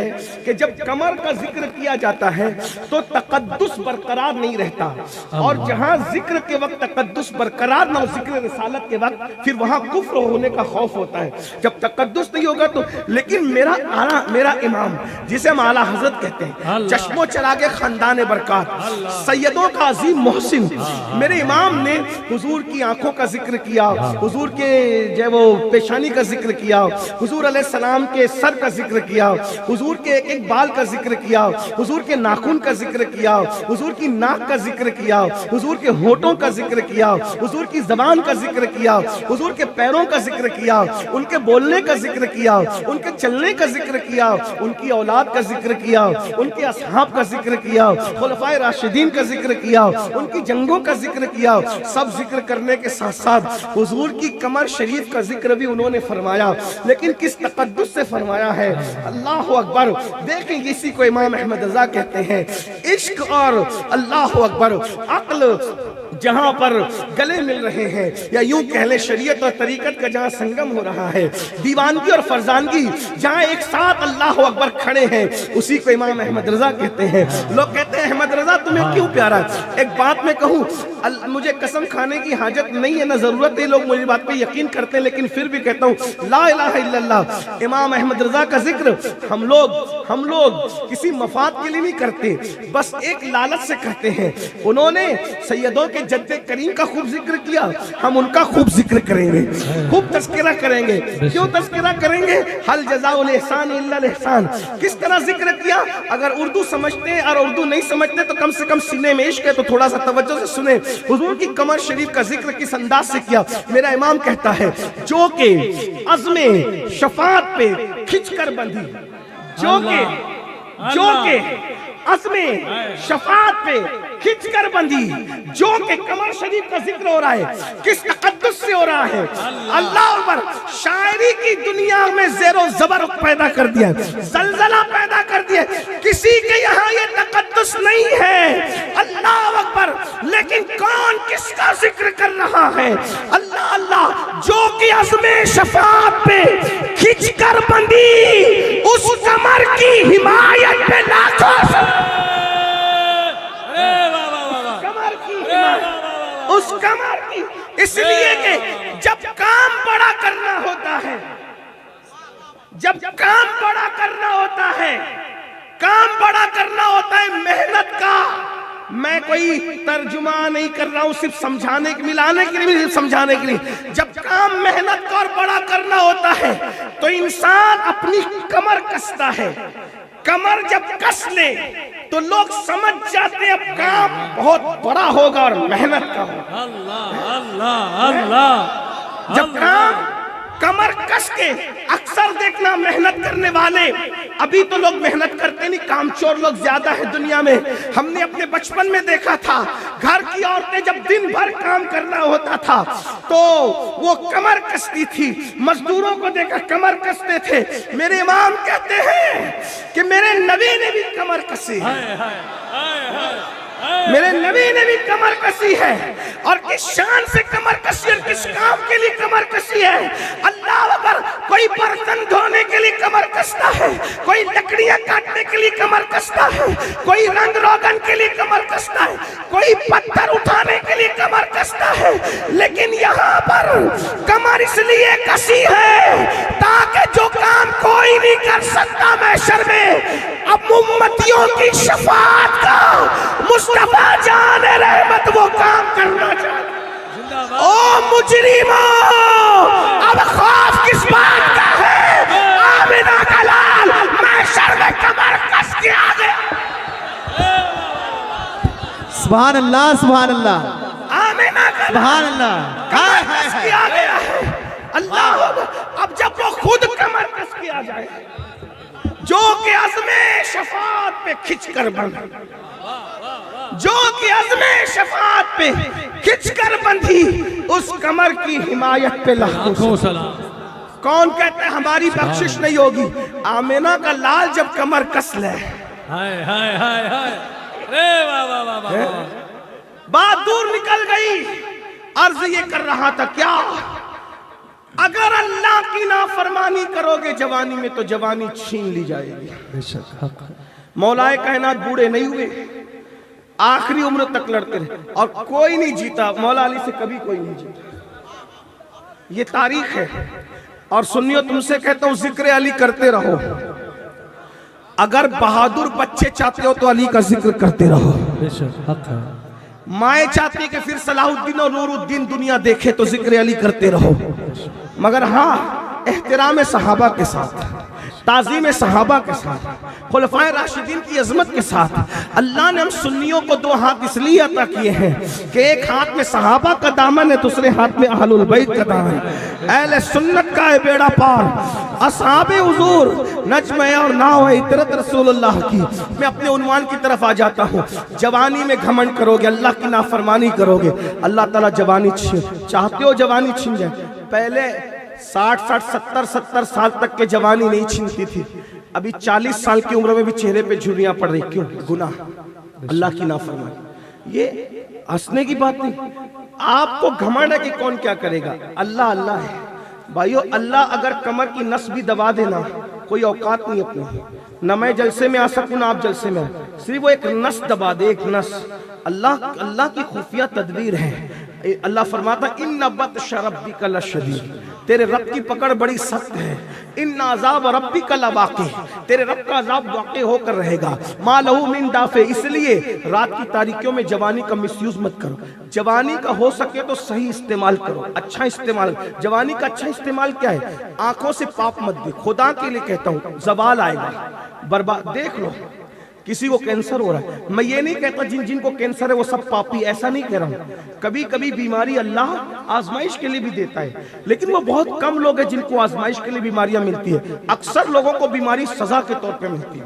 कि जब कमर का जिक्र किया जाता है तो तकद्दुस बरकरार नहीं रहता, और जहां जिक्र के वक्त तकद्दुस बरकरार ना हो, जिक्र रिसालत के वक्त, फिर वहां कुफ्र होने का खौफ होता है जब तकद्दुस नहीं होगा तो। लेकिन मेरा इमाम, जिसे हम आला हजरत कहते हैं, चश्मो चरागे खानदान बरकत, सैयदों का अजीम मोहसिन, मेरे इमाम ने हुजूर की आंखों का जिक्र किया, हुजूर के जो वो पेशानी का जिक्र किया, हुजूर अलैहिस्सलाम के सर का जिक्र किया, हुजूर के एक बाल का जिक्र किया, हुजूर के नाखून का जिक्र किया, हुजूर की नाक का जिक्र किया, हुजूर के होठों का जिक्र किया, हुजूर की जबान का जिक्र किया, हुजूर के पैरों का जिक्र किया, उनके बोलने का जिक्र किया, उनके चलने का जिक्र किया, उनकी औलाद का जिक्र किया, उनके असहाब का जिक्र किया, खुलफाए राशिदीन का जिक्र किया, उनकी जंगों का जिक्र किया। सब जिक्र करने के साथ साथ हुजूर की कमर शरीफ का जिक्र भी उन्होंने फरमाया, लेकिन किस तकद्दुस से फरमाया है। अल्लाह अकबर। देखें, इसी को इमाम अहमद रजा कहते हैं। इश्क और अल्लाह अकबर, अक्ल जहां पर गले मिल रहे हैं, या यूं कह लें शरीयत और तरीकत का जहां संगम हो रहा है, दीवानगी और फरजानगी जहां एक साथ अल्लाह अकबर खड़े हैं, उसी को इमाम अहमद रजा कहते हैं। लोग कहते हैं अहमद रजा तुम्हें क्यों प्यारा? एक बात मैं कहूं, मुझे कसम खाने की हाजत नहीं है, ना जरूरत है, लोग मेरी बात पे यकीन करते हैं, लेकिन फिर भी कहता हूं ला इलाहा इल्लल्लाह। इमाम अहमद रजा का जिक्र हम लोग किसी मफाद के लिए नहीं करते, बस एक लालच से करते हैं। उन्होंने सैयदों के जद्दे करीम का खूब जिक्र किया, हम उनका खूब जिक्र करेंगे, खूब तस्करा करेंगे। क्यों तस्करा करेंगे? हल जज़ाउल एहसान इल्लल एहसान। किस तरह जिक्र किया? अगर उर्दू समझते हैं और उर्दू नहीं समझते तो कम से कम सीने में इश्क है तो थोड़ा सा तवज्जो से सुने। हुजूर की कमर शरीफ का जिक्र किस अंदाज से किया? मेरा इमाम कहता है जो के अज़्मे शफात पे खिंचकर बंधी, जो के अज़्मे शफात पे खिंचकर बंधी, जो के कमर शरीफ का जिक्र हो रहा है, किस तकद्दुस से हो रहा है? अल्लाह अकबर। शायरी की दुनिया में ज़ेरो ज़बर पैदा कर दिया, जलजला पैदा कर दिया। किसी के यहाँ ये तकद्दुस नहीं है, अल्लाह अकबर। लेकिन कौन किसका जिक्र कर रहा है? अल्लाह अल्लाह। जो कि अज़्मे शफात पे खिंचकर बंधी, उस कमर की हिमायत पे लाखों उस कमर की, इसलिए कि जब काम बड़ा करना होता है, जब काम बड़ा करना होता है, काम बड़ा करना होता है मेहनत का। मैं कोई तर्जुमा नहीं कर रहा हूं, सिर्फ समझाने के, मिलाने के लिए, सिर्फ समझाने के लिए। जब काम मेहनत का और बड़ा करना होता है तो इंसान अपनी कमर कसता है। कमर जब कस ले तो लोग समझ जाते हैं अब काम बहुत बड़ा होगा और मेहनत का होगा। अल्लाह अल्लाह अल्लाह। जब काम कमर कस के, अक्सर देखना मेहनत करने वाले, अभी तो लोग मेहनत करते नहीं, कामचोर लोग ज्यादा है दुनिया में। हमने अपने बचपन में देखा था घर की औरतें जब दिन भर काम करना होता था तो वो कमर कसती थी। मजदूरों को देखा कमर कसते थे। मेरे इमाम कहते हैं कि मेरे नबी ने भी कमर कसी है, मेरे नबी ने भी कमर कसी है। और किस शान से कमर कसी और किस काम के लिए कमर कसी है? अल्लाह अकबर। कोई बर्तन धोने के लिए कमर कसता है, कोई लकड़ियां काटने के लिए कमर कसता है, कोई रंग रोगन के लिए कमर कसता है, कोई पत्थर उठाने के लिए कमर कसता है। लेकिन यहाँ पर कमर इसलिए कसी है ताकि जो काम कोई नहीं कर सकता महशर में, अब उम्मतियों की शफाअत का मुस्तफा जान रहमत वो काम करना चाहता। ओ मुजरिमों, अब खौफ किस बात का है? आमिना का लाल महशर में कमर कस के आ गया। सुभान अल्लाह सुभान अल्लाह। आमिना का सुभान अल्लाह। कमर कस के आ गया है। अल्लाह। अब जब वो खुद कमर कस के आ जाए, जो कि अज़्मे शफात पे खिंचकर बंधी, जो कि अज़्मे शफात पे खिंचकर बंधी, उस कमर की हिमायत पे लाखों सलाम। कौन कहता है हमारी बख्शिश नहीं होगी? आमिना का लाल जब कमर कस ले, हाय हाय हाय हाय, रे वाह वाह वाह वाह। बात दूर निकल गई। अर्ज ये कर रहा था क्या, अगर अल्लाह की नाफरमानी करोगे जवानी में तो जवानी छीन ली जाएगी। मौलाए कायनात बूढ़े नहीं हुए, आखिरी उम्र तक लड़ते रहे और कोई नहीं जीता। मौला अली से कभी कोई नहीं जीता, ये तारीख है। और सुनियो, तुमसे कहता हूं जिक्र अली करते रहो। अगर बहादुर बच्चे चाहते हो तो अली का जिक्र करते रहो। माए चाहती कि फिर सलाहुद्दीन और नूरुद्दीन दुनिया देखे तो जिक्र अली करते रहो, मगर हाँ एहतराम सहाबा के साथ, ताज़ीम सहाबा के साथ, खुलफाए राशिदीन की अजमत के साथ। अल्लाह ने हम सुन्नियों को दो हाथ इसलिए अता किए हैं कि एक हाथ में सहाबा का दामन है, दूसरे हाथ में अहलुल बैत का दामन है। अहले सुन्नत का है बेड़ा पार, असहाबे हुजूर नज्म है और नाव है इतरत रसूलुल्लाह की। मैं अपने उन्वान की तरफ आ जाता हूँ। जवानी में घमंड करोगे, अल्लाह की नाफरमानी करोगे, अल्लाह ताला जवानी चाहते हो जवानी छीन जाए। पहले 60-70 साल तक के जवानी नहीं छीनती थी, अभी 40 साल की उम्र में भी चेहरे पे झुर्रियां पड़ रही। क्यों? गुनाह, अल्लाह की नाफरमानी। ये हंसने की बात नहीं। आपको घमंड है कि कौन क्या करेगा, अल्लाह अल्लाह है भाइयों। अल्लाह अगर कमर की नस भी दबा देना, कोई औकात नहीं अपनी, न मैं जलसे में आ सकूं ना आप जलसे में, सिर्फ वो एक नस दबा दे, एक नस। अल्लाह की खुफिया तदबीर है। अल्लाह फरमाता इन्ना बत्श रब्बिका लशदीद, तेरे रब की पकड़ बड़ी सख्त है। इन्ना अज़ाब रब्बिका लवाक़ि, तेरे रब का अज़ाब वाक़ई होकर रहेगा। मा लहू मिन दाफ़े, इसलिए रात की तारीकियों में जवानी का मिसयूज मत करो। जवानी का हो सके तो सही इस्तेमाल करो, अच्छा इस्तेमाल। जवानी का अच्छा इस्तेमाल क्या है? आंखों से पाप मत दे, खुदा के लिए कहता हूँ, जवाल आएगा, बर्बाद। देख लो किसी को कैंसर हो रहा है, मैं ये नहीं कहता जिनको कैंसर है वो सब पापी, ऐसा नहीं कह रहा हूँ। कभी कभी बीमारी अल्लाह आजमाइश के लिए भी देता है, लेकिन वो बहुत कम लोग हैं जिनको आजमाइश के लिए बीमारियां मिलती है। अक्सर लोगों को बीमारी सजा के तौर पे मिलती है,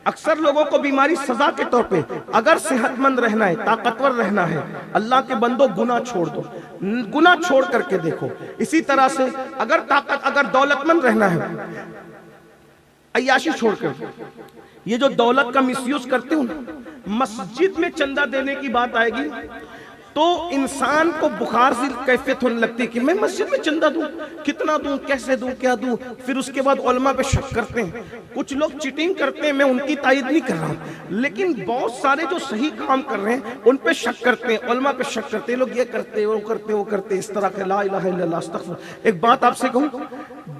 अक्सर लोगों को बीमारी सजा के तौर पे। अगर सेहतमंद रहना है, ताकतवर रहना है, अल्लाह के बंदो गुनाह छोड़ दो, गुनाह छोड़ करके देखो। इसी तरह से अगर दौलतमंद रहना है, अय्याशी छोड़कर, ये जो दौलत का मिसयूज करते हो ना, मस्जिद में चंदा देने की बात आएगी तो इंसान को बुखार सी कैफियत होने लगती है कि मैं मस्जिद में चंदा दूं, कितना दूं, कैसे दूं, क्या दूं। फिर उसके बाद उलमा पे शक करते हैं, कुछ लोग चीटिंग करते हैं, मैं उनकी तायद नहीं कर रहा हूं, लेकिन बहुत सारे जो सही काम कर रहे हैं उन पे शक करते हैं, उलमा पे शक करते हैं। लोग ये करते वो करते वो करते, इस तरह के ला इलाहा इल्लल्लाह अस्तगफिर। एक बात आपसे कहूं,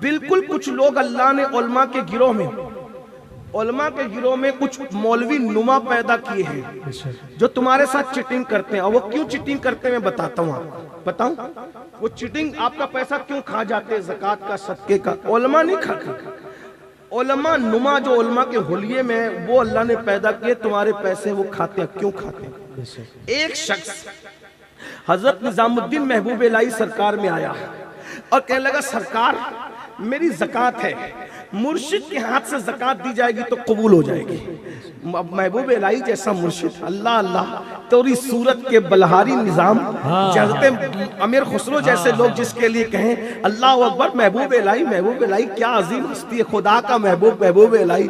बिल्कुल कुछ लोग अल्लाह ने उलमा के गिरोह में कुछ मौलवी नुमा पैदा किए हैं जो तुम्हारे साथ चीटिंग करते हैं। और वो क्यों चीटिंग करते हैं मैं बताता हूँ आपको। बताऊं वो चीटिंग, आपका पैसा क्यों खा जाते हैं, ज़कात का, सदके का? उलमा नहीं खाता, उलमा नुमा जो उलमा के हुलिये में वो अल्लाह ने पैदा किए, तुम्हारे पैसे वो खाते हैं। क्यों खाते हैं? एक शख्स हजरत निजामुद्दीन महबूब इलाही सरकार में आया और कहने लगा, सरकार मेरी ज़कात है, मुर्शिद के हाथ से ज़कात दी जाएगी तो कबूल हो जाएगी। महबूब इलाही जैसा मुर्शिद, अल्लाह अल्लाह, तेरी सूरत के बलहारी निजाम, हज़रत अमीर खुसरो जैसे लोग जिसके लिए कहें अल्लाह अकबर, महबूब इलाही क्या अजीम हस्ती है, खुदा का महबूब इलाही।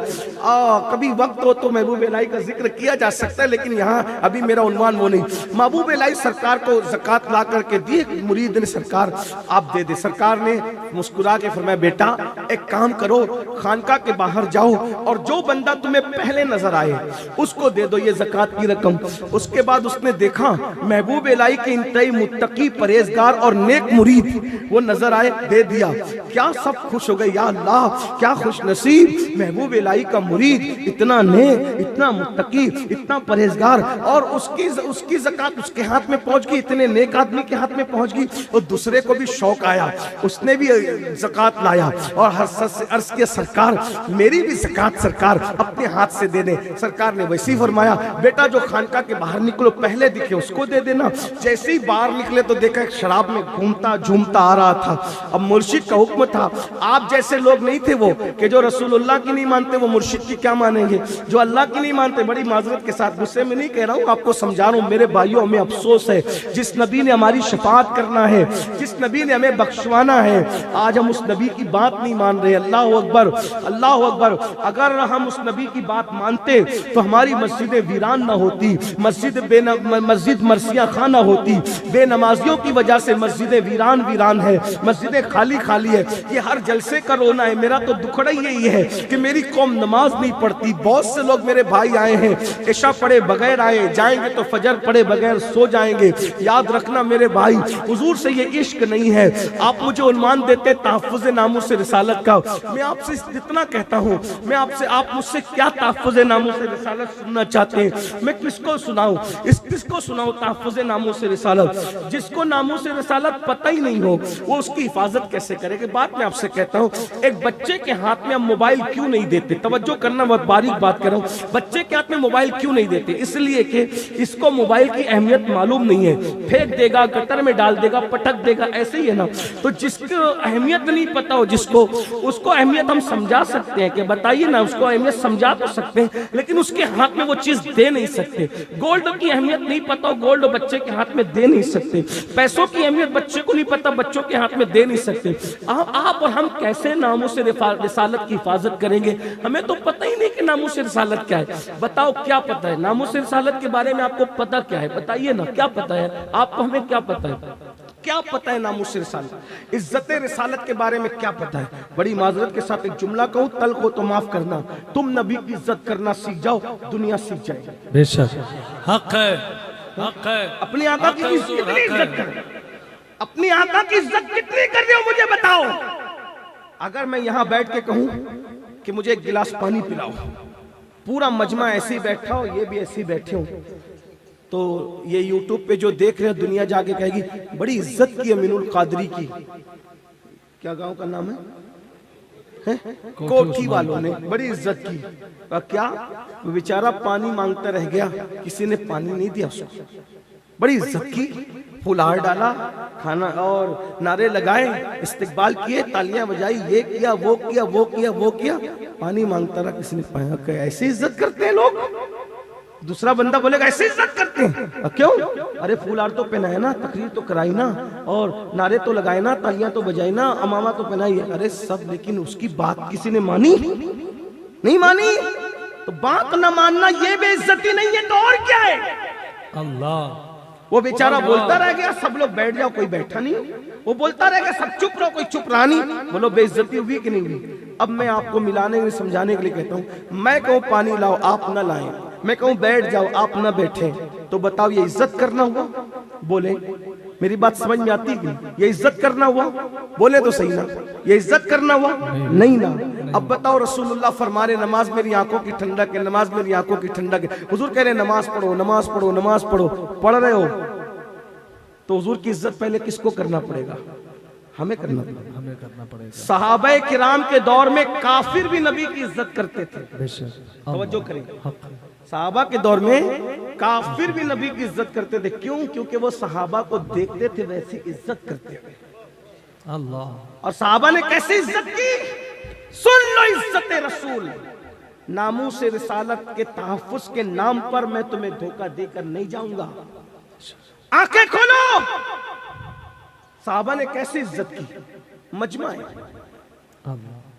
कभी वक्त हो तो महबूब इलाही का जिक्र किया जा सकता है, लेकिन यहाँ अभी मेरा उन्वान वो नहीं। महबूब इलाही सरकार को ज़कात ला करके दी, मुरीद ने, सरकार आप दे दे। सरकार ने मुस्कुरा के फरमाया, बेटा एक काम करो, खानका के बाहर जाओ और जो बंदा तुम्हें पहले नजर आए उसको दे दो ये ज़कात की रकम। उसके बाद उसने देखा महबूब इलाही के इंतहाई मुत्तकी, परहेजगार और नेक मुरीद वो नजर आए, दे दिया। क्या सब खुश हो गए, या अल्लाह क्या खुश नसीब महबूब इलाही का मुरीद, इतना नेक, इतना मुत्तकी, इतना परहेजगार, और उसकी ज़कात उसके हाथ में पहुंच गई, इतने नेक आदमी के हाथ में पहुंच गई। और दूसरे को भी शौक आया, उसने भी ज़कात लाया और अर्ज किया, सरकार मेरी भी ज़कात सरकार अपने हाथ से दे दे। सरकार ने वैसे ही फरमाया, बेटा जो खानका के बाहर निकलो पहले दिखे उसको दे देना। जैसे ही बाहर निकले तो देखा शराब में घूमता झूमता आ रहा था। अब मुर्शिद का हुक्म था, आप जैसे लोग नहीं थे वो कि जो रसूलुल्लाह की नहीं मानते वो मुर्शिद की क्या मानेंगे, जो अल्लाह की नहीं मानते। बड़ी माजरत के साथ, गुस्से में नहीं कह रहा हूँ, आपको समझा रहा हूँ। मेरे भाइयों हमें अफसोस है, जिस नबी ने हमारी शफाअत करना है, जिस नबी ने हमें बख्शवाना है, आज हम उस नबी की बात नहीं मान रहे। अल्लाह अकबर, अल्लाह अकबर। अगर हम उस नबी की बात मानते तो हमारी मस्जिदें वीरान ना होती, मस्जिद मरसिया खाना होती। बेनमाजियों की वजह से मस्जिदें वीरान है, मस्जिदें खाली है। ये हर जलसे का रोना है। मेरा तो दुखड़ा यही है कि मेरी कौम नमाज नहीं पढ़ती। बहुत से लोग मेरे भाई आए हैं, इशा पढ़े बगैर आए, जाएंगे तो फजर पढ़े बगैर सो जाएंगे। याद रखना मेरे भाई, हुजूर से ये इश्क नहीं है। आप मुझे उन्मान देते तहफ़्फ़ुज़ नामूस रिसालत का, मैं आपसे जितना कहता हूँ, मैं आपसे, आप मुझसे क्या तहफ़्फ़ुज़ नामूस रिसालत सुनना चाहते हैं? मैं किसको सुनाऊं, किसको सुनाऊं तहफ़्फ़ुज़ नामूस रिसालत? जिसको नामूस रिसालत पता ही नहीं हो वो उसकी हिफाजत कैसे करेगा? बात मैं आपसे कहता हूँ, एक बच्चे के हाथ में हम मोबाइल क्यों नहीं देते? तवज्जो करना, बहुत बारीक बात कर रहा हूँ। बच्चे के हाथ में मोबाइल क्यों नहीं देते? इसलिए कि इसको मोबाइल की अहमियत मालूम नहीं है। फेंक देगा, गटर में डाल देगा, पटक देगा, ऐसे ही है ना। तो जिसको अहमियत नहीं पता हो, जिसको उसको अहमियत अहमियत हम समझा सकते हैं कि बताइए ना, उसको अहमियत समझा तो सकते हैं, लेकिन उसके हाथ में वो चीज दे नहीं सकते। गोल्ड की अहमियत नहीं पता, गोल्ड बच्चे के हाथ में दे नहीं सकते। पैसों की अहमियत बच्चे को नहीं पता, बच्चों के हाथ में दे नहीं सकते। आप और हम कैसे नामूस रिसालत की हिफाजत करेंगे? हमें तो पता ही नहीं कि नामूस रिसालत क्या है। बताओ क्या पता है नामूस रिसालत के बारे में? आपको पता क्या है? बताइए ना, क्या पता है आपको? हमें क्या पता है? क्या पता है नामूस रिसालत, इज्जत रिसालत के बारे में क्या पता है? बड़ी माजरत के साथ एक जुमला कहूं, तल को तो माफ करना, तुम नबी की इज्जत करना सीख जाओ, दुनिया सीख जाएगी। बेशक हक है, हक है। अपनी आका की कितनी इज्जत कर, अपनी आका की इज्जत कितनी कर रहे हो मुझे बताओ। अगर मैं यहां बैठ के कहूं कि मुझे एक गिलास पानी पिलाओ, पूरा मजमा ऐसे ही बैठा हो, ये भी ऐसे ही बैठे हो, तो ये यूट्यूब पे जो देख रहे हैं दुनिया जाके कहेगी बड़ी इज्जत की अमीनुल कादरी की। क्या गांव का नाम है? कोठी वालों ने बड़ी इज्जत की। क्या वो बेचारा पानी मांगता रह गया, किसी ने पानी नहीं दिया उसको। बड़ी इज्जत की, फुलहार डाला, खाना और नारे लगाए, इस्तकबाल किए, तालियां बजाई, ये किया वो किया वो किया वो किया, पानी मांगता रहा, किसी ने पाया। ऐसी इज्जत करते हैं लोग। दूसरा बंदा बोलेगा ऐसे इज्जत करते हैं, क्यों? अरे फूलहार तो पहनाए ना, तकरीर तो कराई ना, और नारे तो लगाए ना, तालियां तो बजाई ना, अमामा तो पहनाई। अरे सब, लेकिन उसकी बात किसी ने मानी नहीं मानी। तो बात न मानना ये बेइज्जती नहीं है तो और क्या है? अल्लाह। वो बेचारा बोलता रह गया, सब लोग बैठ जाओ, कोई बैठा नहीं। वो बोलता रह गया, सब चुप रहो, कोई चुप रहा नहीं। बोलो बेइज्जती हुई कि नहीं हुई? अब मैं आपको मिलाने के समझाने के लिए कहता हूँ। मैं कहूँ पानी लाओ, आप न लाएं, मैं कहूँ बैठ जाओ, आप न बैठे, तो बताओ ये इज्जत करना हुआ? बोले मेरी बात समझ में आती है? ये इज्जत करना हुआ? बोले तो सही ना, ये इज्जत करना हुआ? नहीं ना। अब बताओ, रसूलुल्लाह फरमा रहे नमाज मेरी आंखों की ठंडक है, नमाज मेरी आंखों की ठंडक है। हुजूर कह रहे नमाज पढ़ो, नमाज पढ़ो, नमाज पढ़ो। पढ़ रहे हो तो हुजूर की इज्जत पहले किसको करना पड़ेगा? हमें करना पड़ेगा। हमें करना पड़ेगा। सहाबाए किराम के दौर में काफिर भी नबी की इज्जत करते थे। बेशक तवज्जो करें, सहाबा के दौर में काफिर भी नबी की इज्जत करते थे। क्यों? क्योंकि वो सहाबा को देखते थे वैसी इज्जत करते थे। अल्लाह। और सहाबा ने कैसे इज्जत की? सुन लो इज्जत रसूल। नामूस रिसालत के तहफ्फुज के नाम पर मैं तुम्हें धोखा देकर नहीं जाऊंगा। आंखें खोलो। सहाबा ने कैसे इज्जत की? मजमा है,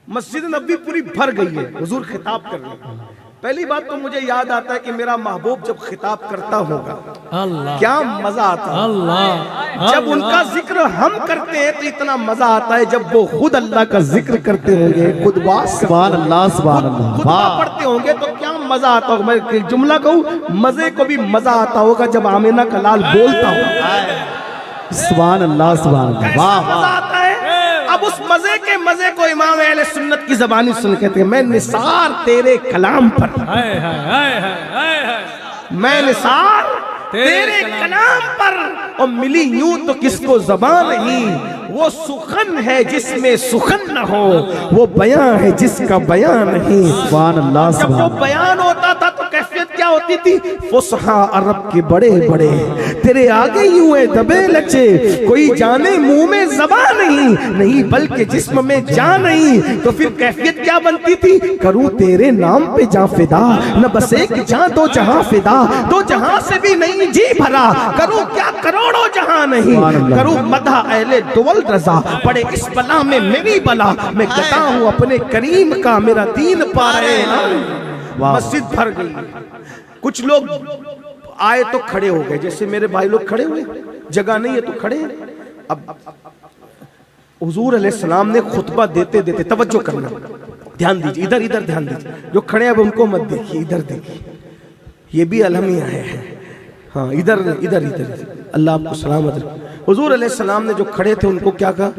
मस्जिद नबी पूरी भर गई है, हुजूर खिताब कर रहे हैं। पहली बात तो मुझे याद आता है कि मेरा महबूब जब खिताब करता होगा, अल्लाह, क्या मजा आता है। अल्लाह। जब उनका जिक्र हम करते हैं तो इतना मजा आता है, जब वो खुद अल्लाह का जिक्र करते होंगे, खुद सुभान अल्लाह, सुभान अल्लाह, खुद पढ़ते होंगे तो क्या मजा आता होगा। मैं एक जुमला कहूँ, मजे को भी मजा आता होगा जब आमिना का लाल बोलता होगा। सुभान अल्लाह, सुभान अल्लाह, वाह मजा आता है। अब उस मजे के मजे को इमाम अहले सुन्नत की ज़बानी सुन कहते हैं, मैं निसार तेरे कलाम पर, हाय हाय हाय हाय हाय, मैं निसार तेरे कलाम पर, और मिली यूं तो किसको ज़बान नहीं। वो सुखन है जिसमें सुखन न हो, वो बयान है जिसका बयान नहीं। सुभान अल्लाह, जब सुभान वो अल्लाह। बयान होता था तो कैफियत क्या होती थी? फुसहा अरब के बड़े बड़े तेरे आगे यूं है दबे लचे, कोई जाने मुंह में ज़बान नहीं बल्कि जिस्म में जान नहीं। तो फिर कैफियत क्या बनती थी? करूं तेरे नाम पे जा फिदा, न बस एक जहां दो जहां फिदा, दो जहां से भी नहीं जी भरा, करूं क्या करोड़ों जहां नहीं, करूं मदा अहले दुवल रजा, पड़े इस बला में मेरी बला, मैं कहता हूं अपने करीम का, मेरा दीन पा रहे हैं। मस्जिद भर गई। कुछ लोग आए तो खड़े हो गए, जैसे मेरे भाई लोग खड़े हुए, जगह नहीं है तो खड़े। अब हुजूर अलैहिस्सलाम ने खुतबा देते देते, तवज्जो करना, ध्यान दीजिए, इधर इधर ध्यान दीजिए, जो खड़े अब उनको मत देखिए, इधर देखिए, ये भी अलमी आए हैं। हाँ, इधर इधर इधर, अल्लाह आपको सलामत रखे। हुजूर अलैहिस्सलाम ने जो खड़े थे उनको क्या कहा?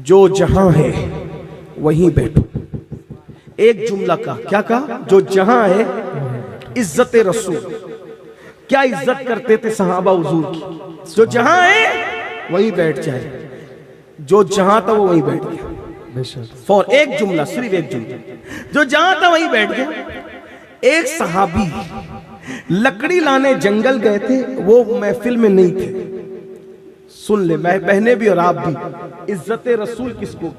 जो जहां है वहीं बैठो। एक जुमला का क्या कहा? जो जहां है, इज्जत रसूल। क्या इज्जत करते थे सहाबा हुजूर की? जो जहां है वहीं बैठ जाए, जो जहां था वो वहीं बैठ गया। फॉर एक जुमला, सिर्फ एक जुमला, जो जहां था वहीं बैठ गया। एक सहाबी लकड़ी लाने जंगल गए थे, वो महफिल में नहीं थे। सुन ले मैं, बहने भी और आप भी, इज्जत रसूल किसको?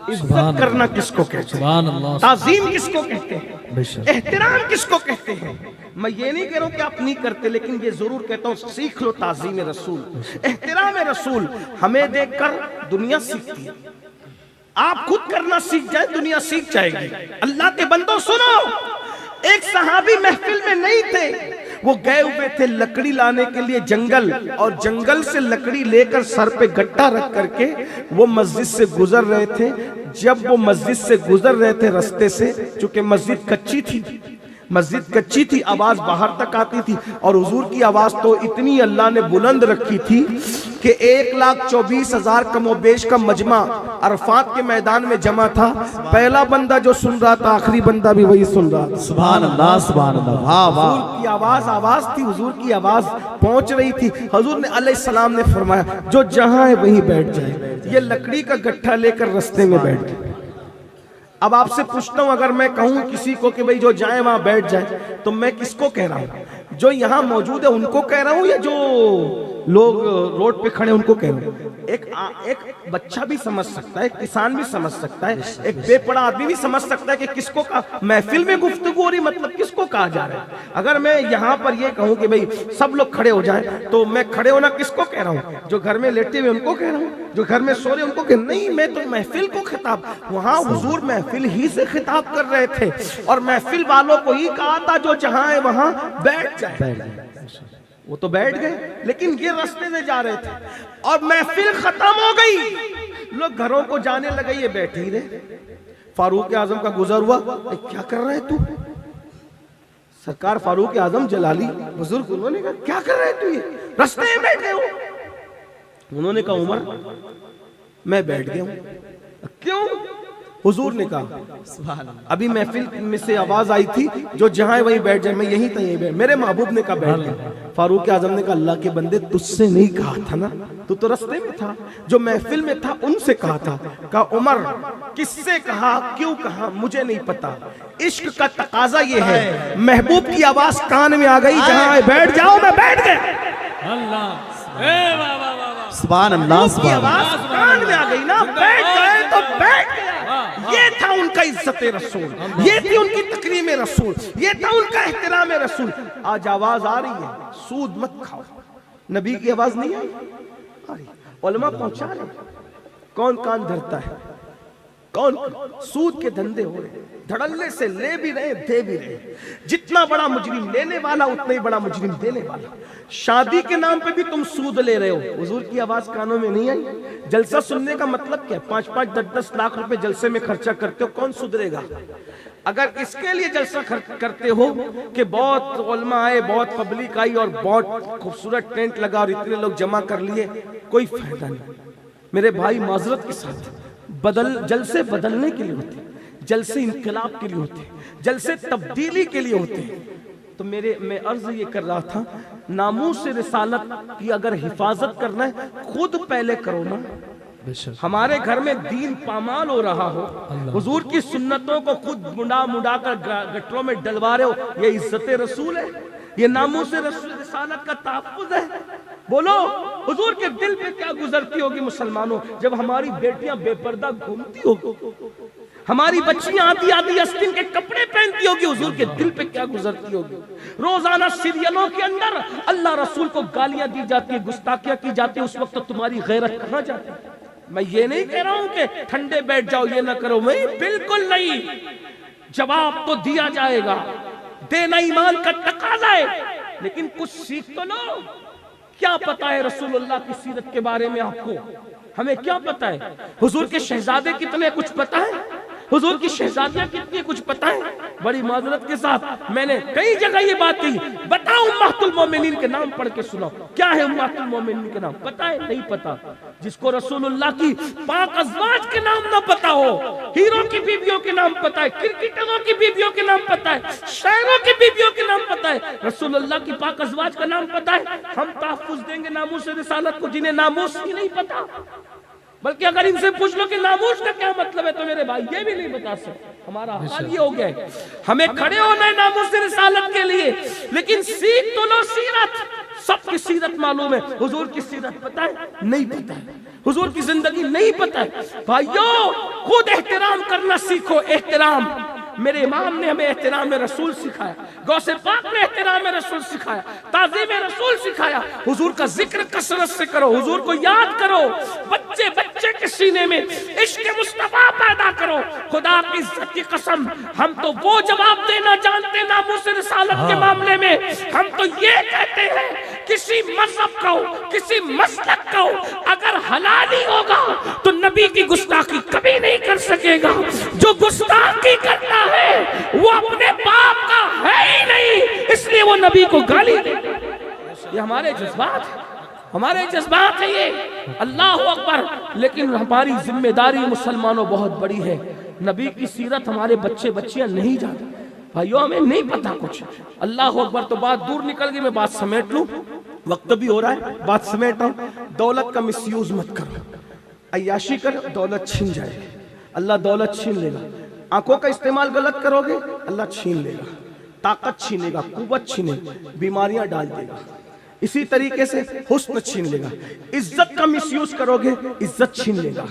इज्जत करना किसको कहते हैं, सुभान अल्लाह ताजीम किसको कहते हैं, बेशक एहतराम किसको कहते हैं। मैं ये नहीं कह रहा हूं कि आप नहीं करते, लेकिन ये जरूर कहता हूं सीख लो ताजीम रसूल, एहतराम रसूल। हमें देखकर दुनिया सीखती है, आप खुद करना सीख जाए दुनिया सीख जाएगी। अल्लाह के बंदो सुनो, एक सहाबी महफिल में नहीं थे, वो गए हुए थे लकड़ी लाने के लिए जंगल, और जंगल से लकड़ी लेकर सर पे गट्टा रख करके वो मस्जिद से गुजर रहे थे। जब वो मस्जिद से गुजर रहे थे रास्ते से, चूंकि मस्जिद कच्ची थी, आवाज बाहर तक आती थी, और हुजूर की आवाज तो इतनी अल्लाह ने बुलंद रखी थी कि 1,24,000 कमोबेश का मजमा अरफात के मैदान में जमा था। पहला बंदा जो सुन रहा था, आखिरी बंदा भी वही सुन रहा था। सुभान अल्लाह, सुभान अल्लाह, वाह वाह। हुजूर की आवाज थी, हुजूर की आवाज पहुंच रही थी। हुजूर ने अलैहिस्सलाम ने फरमाया, जो जहां है वहीं बैठ जाए। ये लकड़ी का गट्ठा लेकर रास्ते में बैठ गए। अब आपसे पूछता हूं, अगर मैं कहूं किसी को कि भाई जो जाए वहां बैठ जाए, तो मैं किसको कह रहा हूं? जो यहां मौजूद है उनको कह रहा हूं, या जो लोग रोड पे खड़े उनको कह रहा हूं? एक बच्चा भी समझ सकता है, किसान भी समझ सकता है, एक बेपड़ा आदमी भी समझ सकता है कि किसको महफिल में गुफ्तगू हो रही, मतलब किसको कहा जा रहा है। अगर मैं यहाँ पर ये कहूँ कि भाई सब लोग खड़े हो जाएं, तो मैं खड़े होना किसको कह रहा हूँ? जो घर में लेटे हुए उनको कह रहा हूँ, जो घर में सो रहे उनको कह नहीं, मैं तो महफिल को खिताब। वहाँ हुजूर महफिल ही से खिताब कर रहे थे, और महफिल वालों को ही कहा था जो जहाँ है वहाँ बैठ जाए। वो तो बैठ गए, लेकिन ये रास्ते में जा रहे थे और महफिल खत्म हो गई, लोग घरों को जाने लगे, ये बैठे ही रहे। फारूक आजम का गुजर हुआ, क्या कर रहे तू? सरकार फारूक आजम जलाली बुजुर्ग, उन्होंने कहा क्या कर रहे तू, ये रास्ते में बैठ गए हो? उन्होंने कहा उमर मैं बैठ गया हूं। क्यों? हुजूर ने कहा अभी महफिल में से आवाज आई थी, जो जहां है वहीं बैठ जाए। मैं यहीं था, यहीं बैठ। मेरे महबूब ने कहा बैठ गया। फारूक आजम ने कहा अल्लाह के बंदे, तुझसे नहीं कहा था ना, तू तो रास्ते में था। जो महफिल में था उनसे कहा था। कहा उमर किससे कहा, क्यों कहा, मुझे नहीं पता। इश्क का तकाजा ये है, महबूब की आवाज कान में आ गई, जहां है बैठ जाओ, मैं बैठ गया। सुभान अल्लाह, की आवाज कान में आ गई ना, बैठ गए तो बैठ गया। ये था उनका इज्जत रसूल, ये थी उनकी तकरीम रसूल, ये था उनका एहतराम रसूल। आज आवाज आ रही है, सूद मत खाओ, नबी की आवाज नहीं आ रही, उलमा पहुंचा रहे, कौन कान धरता है, कौन सूद के धंधे हो रहे, धड़ल्ले से ले भी रहे दे भी रहे। जितना बड़ा मुजरिम लेने वाला, उतना ही बड़ा मुजरिम देने वाला। शादी के नाम पे भी तुम सूद ले रहे हो, हुजूर की आवाज कानों में नहीं आई। जलसा सुनने का मतलब क्या? 5-5, 10-10 लाख रुपए जलसे में खर्चा करते हो, कौन सुधरेगा? अगर इसके लिए जलसा करते हो कि बहुत उलमा आए, बहुत पब्लिक आई और बहुत खूबसूरत टेंट लगा और इतने लोग जमा कर लिए, कोई फायदा नहीं। मेरे भाई माजरत के साथ, जलसे बदलने के लिए होते, जलसे इंकलाब के लिए होते, जलसे तब्दीली के लिए होते। तो मैं अर्ज ये कर रहा था, नामूस रिसालत की अगर हिफाजत करना है, खुद पहले करो ना। हमारे घर में दीन पामाल हो रहा हो, हुजूर की सुन्नतों को खुद मुड़ा कर गटरों में डलवा रहे हो, ये इज्जत रसूल है? ये नामूस रिसालत का तहफ्फुज़ है? बोलो, हुजूर के दिल पे क्या गुजरती होगी मुसलमानों, जब हमारी बेटियां बेपर्दा घूमती होगी, हमारी बच्चियां आधी आधी आस्तीन के कपड़े पहनती होगी, हुजूर के दिल पे क्या गुजरती होगी? रोजाना सीरियलों के अंदर अल्लाह रसूल को गालियां दी जाती है, गुस्ताखियां की जाती है, उस वक्त तो तुम्हारी गैरत कहां जाती है? मैं ये नहीं कह रहा हूं कि ठंडे बैठ जाओ, ये ना करो, मैं बिल्कुल नहीं। जवाब तो दिया जाएगा, देना ईमान का तकाजा है, लेकिन कुछ सीख तो लो। क्या पता है रसूलुल्लाह की सीरत के बारे में आपको? हमें क्या पता है? हुजूर के शहजादे कितने, कुछ पता है? हुजूर की शहजादियां कितनी, कुछ पता है? बड़ी माजरत के साथ मैंने कई जगह ये बात कही, बताओ उम्मतुल मोमिनीन के नाम पढ़ के सुनाओ, क्या है उम्मतुल मोमिनीन के नाम? पता है? नहीं पता। जिसको रसूलुल्लाह की पाक अज़वाज के नाम ना पता हो, हीरो की बीवियों के नाम पता है, क्रिकेटरों की बीवियों के नाम पता है, शायरों की बीवियों के नाम पता है, रसूलुल्लाह की पाक अज़वाज का नाम पता है, हम तहफ्फुज़ देंगे नामूस रिसालत को जिन्हें नामूस ही नहीं पता। बल्कि अगर इनसे पूछ लो कि नामूस का क्या मतलब है, तो मेरे भाई ये भी नहीं बता सकते। हमारा हाल ये हो गया है, हमें खड़े होना है नामूस रिसालत के लिए, लेकिन सीख तो लो सीरत। सबकी सीरत मालूम है, हुजूर की सीरत पता है? नहीं पता है। हुजूर की जिंदगी नहीं पता है। भाइयों, खुद एहतराम करना सीखो। एहतराम, मेरे इमाम ने हमें एहतराम रसूल सिखाया, गौसे पाक ने एहतराम रसूल सिखाया, ताज़ीम रसूल सिखाया। हुजूर का जिक्र कसरत से करो, हुजूर को याद करो। बच्चे बच्चे के सीने में इश्क मुस्तफा पैदा करो। खुदा की इज्जत की कसम, हम तो वो जवाब देना जानते नामूस रिसालत के मामले में। हम तो ये कहते हैं, किसी मजहब का हो, किसी मसलक का हो, अगर हलाली होगा तो नबी की गुस्ताखी कभी नहीं कर सकेगा। जो गुस्ताखी करता है वो अपने बाप का है ही नहीं, इसलिए वो नबी को गाली देता है। ये हमारे जज्बात है, हमारे जज्बात है ये। अल्लाह अकबर। लेकिन हमारी जिम्मेदारी मुसलमानों बहुत बड़ी है। नबी की सीरत हमारे बच्चे बच्चियां नहीं जानते। भाइयों, हमें नहीं पता कुछ। अल्लाह अकबर। तो बात दूर निकल गई, मैं बात समेट लूं, वक्त भी हो रहा है, बात समेट रहा हूं। दौलत का मिसयूज मत करो, अय्याशी कर, दौलत छीन जाएगी, अल्लाह दौलत छीन लेगा। आंखों का इस्तेमाल गलत करोगे, अल्लाह छीन लेगा, ताकत छीनेगा, कुव्वत छीनेगा, बीमारियां डाल देगा। इसी तरीके से हुस्न छीन लेगा। इज्जत का मिसयूज करोगे, इज्जत छीन लेगा।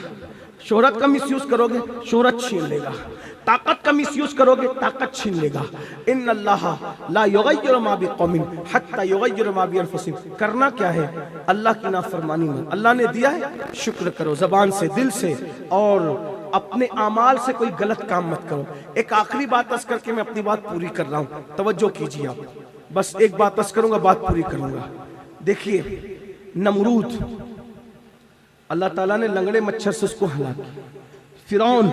शोहरत का मिसयूज करोगे, शोहरत छीन लेगा। ताकत का मिसयूज करोगे, ताकत छीन लेगा। इन्नल्लाह ला युगय्यिरु मा बिक़ौमिन हत्ता युगय्यिरु मा बिअनफुसिहिम। करना क्या है? अल्लाह की नाफरमानी में। अल्लाह ने दिया है, शुक्र करो ज़बान से, दिल से, और अपने आमाल से कोई गलत काम मत करो। एक आखिरी बात अर्ज करके मैं अपनी बात पूरी कर रहा हूँ, तवज्जो कीजिए आप। बस एक बात अर्ज करूंगा, बात पूरी करूंगा। देखिए, नमरूद, अल्लाह ताला ने लंगड़े मच्छर से उसको हलाक किया, फिरौन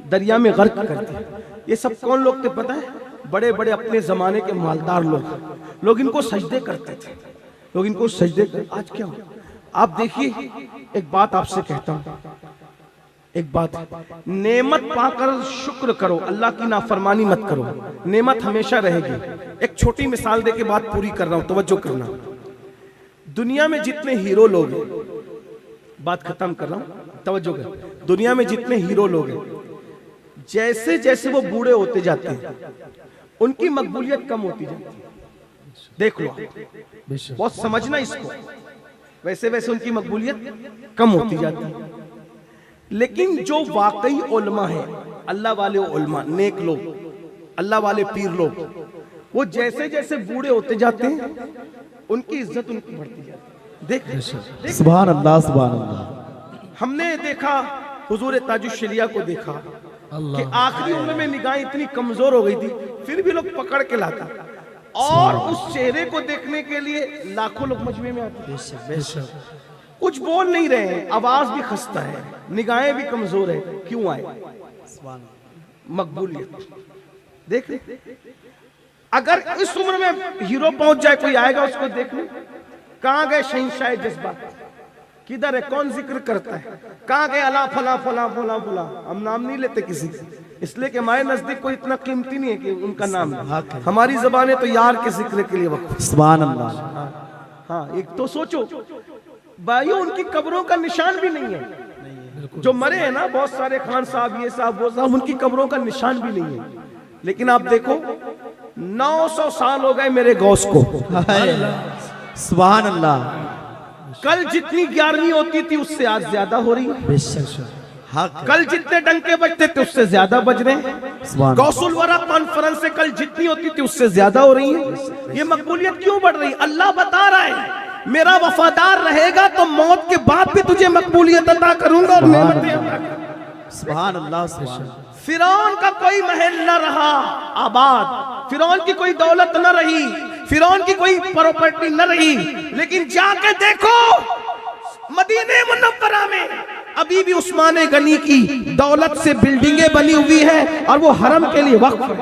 दरिया में गर्क कर दिया। ये सब कौन लोग थे पता है? बड़े बड़े अपने जमाने के मालदार लोग इनको सजदे करते थे, लोग इनको सजदे करते। आज क्या हो? आप देखिए, एक बात आपसे कहता हूं, एक बात, नेमत पाकर शुक्र करो, अल्लाह की नाफरमानी मत करो, नेमत हमेशा रहेगी। एक छोटी मिसाल देके बात पूरी कर रहा हूं, तवज्जो करना। दुनिया में जितने हीरो लोग हैं, बात खत्म कर रहा हूं, तवज्जो कर। दुनिया में जितने हीरो लोग हैं, जैसे जैसे वो बूढ़े होते जाते हैं, उनकी मकबूलियत कम होती जाती है। देख लो, बहुत समझना इसको। वैसे वैसे उनकी मकबूलियत कम होती जाती है। लेकिन जो वाकई उलमा है, अल्लाह वाले उलमा, नेक लोग, अल्लाह वाले पीर लोग, वो जैसे जैसे बूढ़े होते जाते हैं, उनकी इज्जत उनकी बढ़ती जाती है। देख, सुभान अल्लाह, सुभान अल्लाह। हमने देखा, हुजूर ताजुश्शरिया को देखा कि आखिरी उम्र में निगाहें इतनी कमजोर हो गई थी, फिर भी लोग पकड़ के लाता, और उस चेहरे को देखने के लिए लाखों लोग मजमे में आते। कुछ बोल नहीं रहे हैं, आवाज भी खस्ता है, निगाहें भी कमजोर है। क्यों आए? मकबूलियत। देख, अगर इस उम्र में हीरो पहुंच जाए, कोई आएगा उसको देखने? कहां गए शहंशाह जज्बात? किधर है? कौन जिक्र करता है? कहां गए अला फला फला फला फला? हम नाम नहीं लेते किसी का, इसलिए कि हमारे नजदीक कोई इतना कीमती नहीं है कि उनका नाम। हमारी जबानें तो यार के जिक्र के लिए वक्त। सुभान अल्लाह। हाँ, एक तो सोचो भाइयों, उनकी कब्रों का निशान भी नहीं है। जो मरे हैं ना, बहुत सारे खान साहब, ये साहब, वो साहब, उनकी कब्रों का निशान भी नहीं है। लेकिन आप देखो, 900 साल हो गए मेरे गौस को। सुभान अल्लाह। कल जितनी 11वीं होती थी, उससे आज ज्यादा हो रही है। कल जितने डंके बजते थे, उससे ज्यादा बज रहे हैं। गौसुल वरा कॉन्फ्रेंस से कल जितनी होती थी, उससे ज्यादा हो रही है। ये मकबूलियत क्यों बढ़ रही? अल्लाह बता रहा है, मेरा वफादार रहेगा तो मौत के बाद भी तुझे मकबूलियत अता करूंगा और नेमतें अता करूंगा। सुभान अल्लाह, सुभान। फिरौन का कोई महल न रहा आबाद, फिरौन की कोई दौलत न रही, फिरौन की कोई प्रॉपर्टी न रही, लेकिन जाके देखो मदीने मुनव्वरा में अभी भी उस्मान गनी की दौलत से बिल्डिंगें बनी हुई है, और वो हरम के लिए वक्फ है।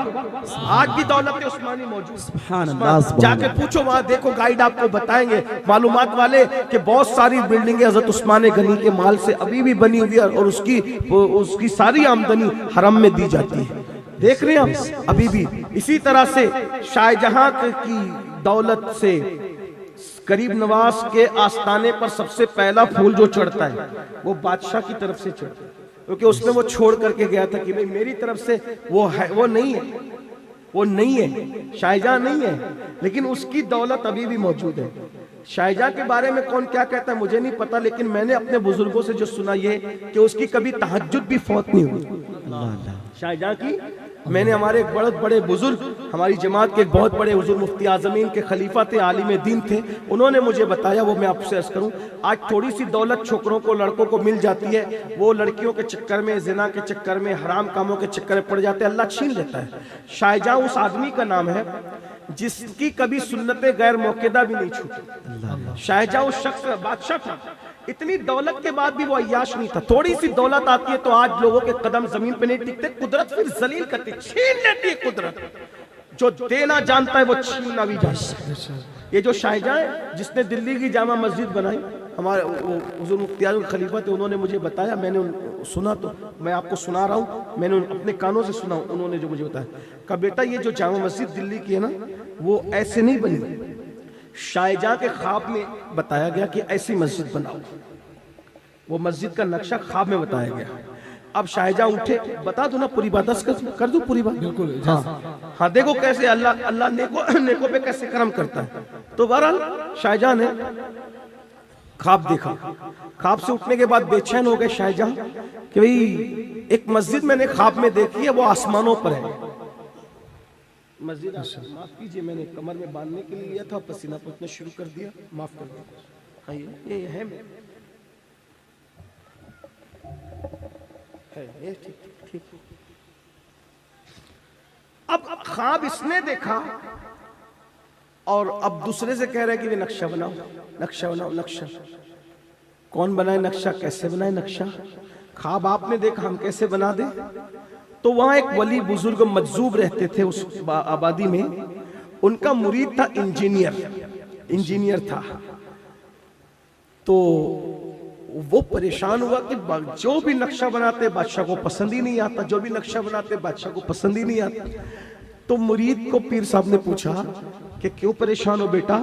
आज भी दौलत उस्मानी मौजूद। जाके पूछो, वहां देखो, गाइड आपको बताएंगे, मालूमात वाले, कि बहुत सारी बिल्डिंगें हजरत उस्मान गनी के माल से अभी भी बनी हुई है, और उसकी सारी आमदनी हरम में दी जाती है। देख रहे हैं हम अभी भी। इसी तरह से शाहजहां की दौलत से गरीब नवाज के आस्थाने पर सबसे पहला फूल जो चढ़ता है, वो बादशाह की तरफ से चढ़ता है, क्योंकि उसने वो छोड़ करके गया था कि भाई मेरी तरफ से वो है, वो नहीं है, वो नहीं है, शाहजहां नहीं है, लेकिन उसकी दौलत अभी भी मौजूद है। शाहजहां के बारे में कौन क्या कहता है मुझे नहीं पता, लेकिन मैंने अपने बुजुर्गों से जो सुना ये कि उसकी कभी तहज्जुद भी फौत नहीं हुई। शाहजहां की मैंने हमारे एक बहुत बड़े बुजुर्ग, हमारी जमात के एक बहुत बड़े हुजूर मुफ्ती आजमीन के खलीफा थे, आलिम दीन थे, उन्होंने मुझे बताया, वो मैं आपसे अर्ज करूं। आज थोड़ी सी दौलत छोकरों को, लड़कों को मिल जाती है, वो लड़कियों के चक्कर में, जिना के चक्कर में, हराम कामों के चक्कर में पड़ जाते हैं, अल्लाह छीन लेता है। शाहजहां उस आदमी का नाम है जिसकी कभी सुन्नते गैर मौकेदा भी नहीं छूटी। शाहजहां उस शख्स बादशाह था, इतनी दौलत के बाद भी वो अय्याश नहीं था। थोड़ी सी दौलत आती है तो आज लोगों के कदम जमीन पे नहीं टिकते, कुदरत फिर जलील करती, छीन लेती है कुदरत। जो देना जानता है वो छीनना भी जानता है। ये जो शाहजहां है जिसने दिल्ली की जामा मस्जिद बनाई, हमारे हुजूर मुफ्ती आजम खलीफा थे, उन्होंने मुझे बताया, मैंने सुना तो मैं आपको सुना रहा हूँ, मैंने अपने कानों से सुना, उन्होंने जो मुझे बताया, कहा बेटा ये जो जामा मस्जिद दिल्ली की है ना, वो ऐसे नहीं बनी, शाहजहां के ख्वाब में बताया गया कि ऐसी मस्जिद बनाओ। वो मस्जिद का नक्शा ख्वाब में बताया गया। अब शाहजहां उठे, बता दो ना पूरी बात, कर दो पूरी बात। बिल्कुल। हाँ देखो कैसे अल्लाह नेको पे कैसे करम करता है। तो बहरहाल शाहजहां ने ख्वाब देखा, ख्वाब से उठने के बाद बेचैन हो गए शाहजहां कि भाई एक मस्जिद मैंने ख्वाब में देखी है, वो आसमानों पर है। मस्जिद, माफ कीजिए मैंने कमर में बांधने के लिए लिया था, पसीना पहुंचना शुरू कर दिया, माफ कर दिया। हाँ ये है ये ठीक। अब ख्वाब इसने देखा और अब दूसरे से कह रहा है कि नक्शा बनाओ, नक्शा बनाओ, नक्शा। कौन बनाए नक्शा, कैसे बनाए नक्शा? ख्वाब आपने देखा, हम कैसे बना दे? तो वहां एक वली बुजुर्ग मजजूब रहते थे उस आबादी में, उनका मुरीद था इंजीनियर था। तो वो परेशान हुआ कि जो भी नक्शा बनाते बादशाह को पसंद ही नहीं आता, जो भी नक्शा बनाते बादशाह को पसंद ही नहीं आता। तो मुरीद को पीर साहब ने पूछा कि क्यों परेशान हो बेटा?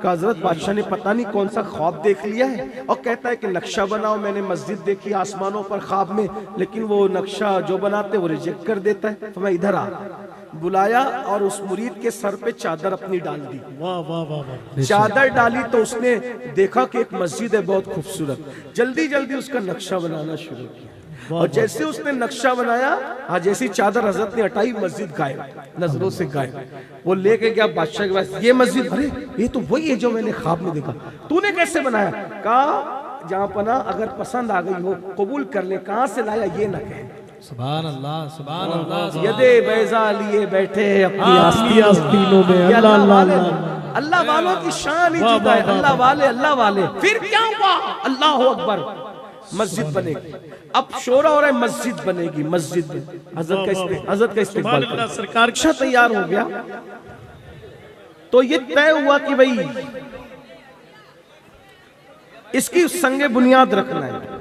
का हजरत बादशाह ने पता नहीं कौन सा ख्वाब देख लिया है और कहता है कि नक्शा बनाओ। मैंने मस्जिद देखी आसमानों पर ख्वाब में, लेकिन वो नक्शा जो बनाते वो रिजेक्ट कर देता है। तो मैं इधर आ बुलाया और उस मुरीद के सर पे चादर अपनी डाल दी। वाह वाह वाह वाह। चादर डाली तो उसने देखा कि एक मस्जिद है बहुत खूबसूरत, जल्दी जल्दी उसका नक्शा बनाना शुरू किया। और जैसे उसने नक्शा बनाया, हाँ जैसी चादर हजरत ने हटाई, मस्जिद गायब, नजरों से गायब। वो लेके गया बादशाह के पास, ये मस्जिद, अरे ये तो वही है जो मैंने ख्वाब में देखा। तूने कैसे बनाया? कहा जहां पना अगर पसंद आ गई हो कबूल कर ले, कहां से लाया ये ना कहे। सुभान अल्लाह, सुभान अल्लाह। यदे बैजा लिए बैठे अपनी आस्तीनों में, अल्लाह वालों की शान ही जुदा है। अल्लाह वाले। फिर क्या हुआ? अल्लाह अकबर, मस्जिद बनेगी। अब शोरा हो रहा है, मस्जिद बनेगी, मस्जिद। हजरत का इस्तेमाल सरकार अच्छा तैयार हो गया। तो ये तय हुआ कि भाई इसकी संगे बुनियाद रखना है,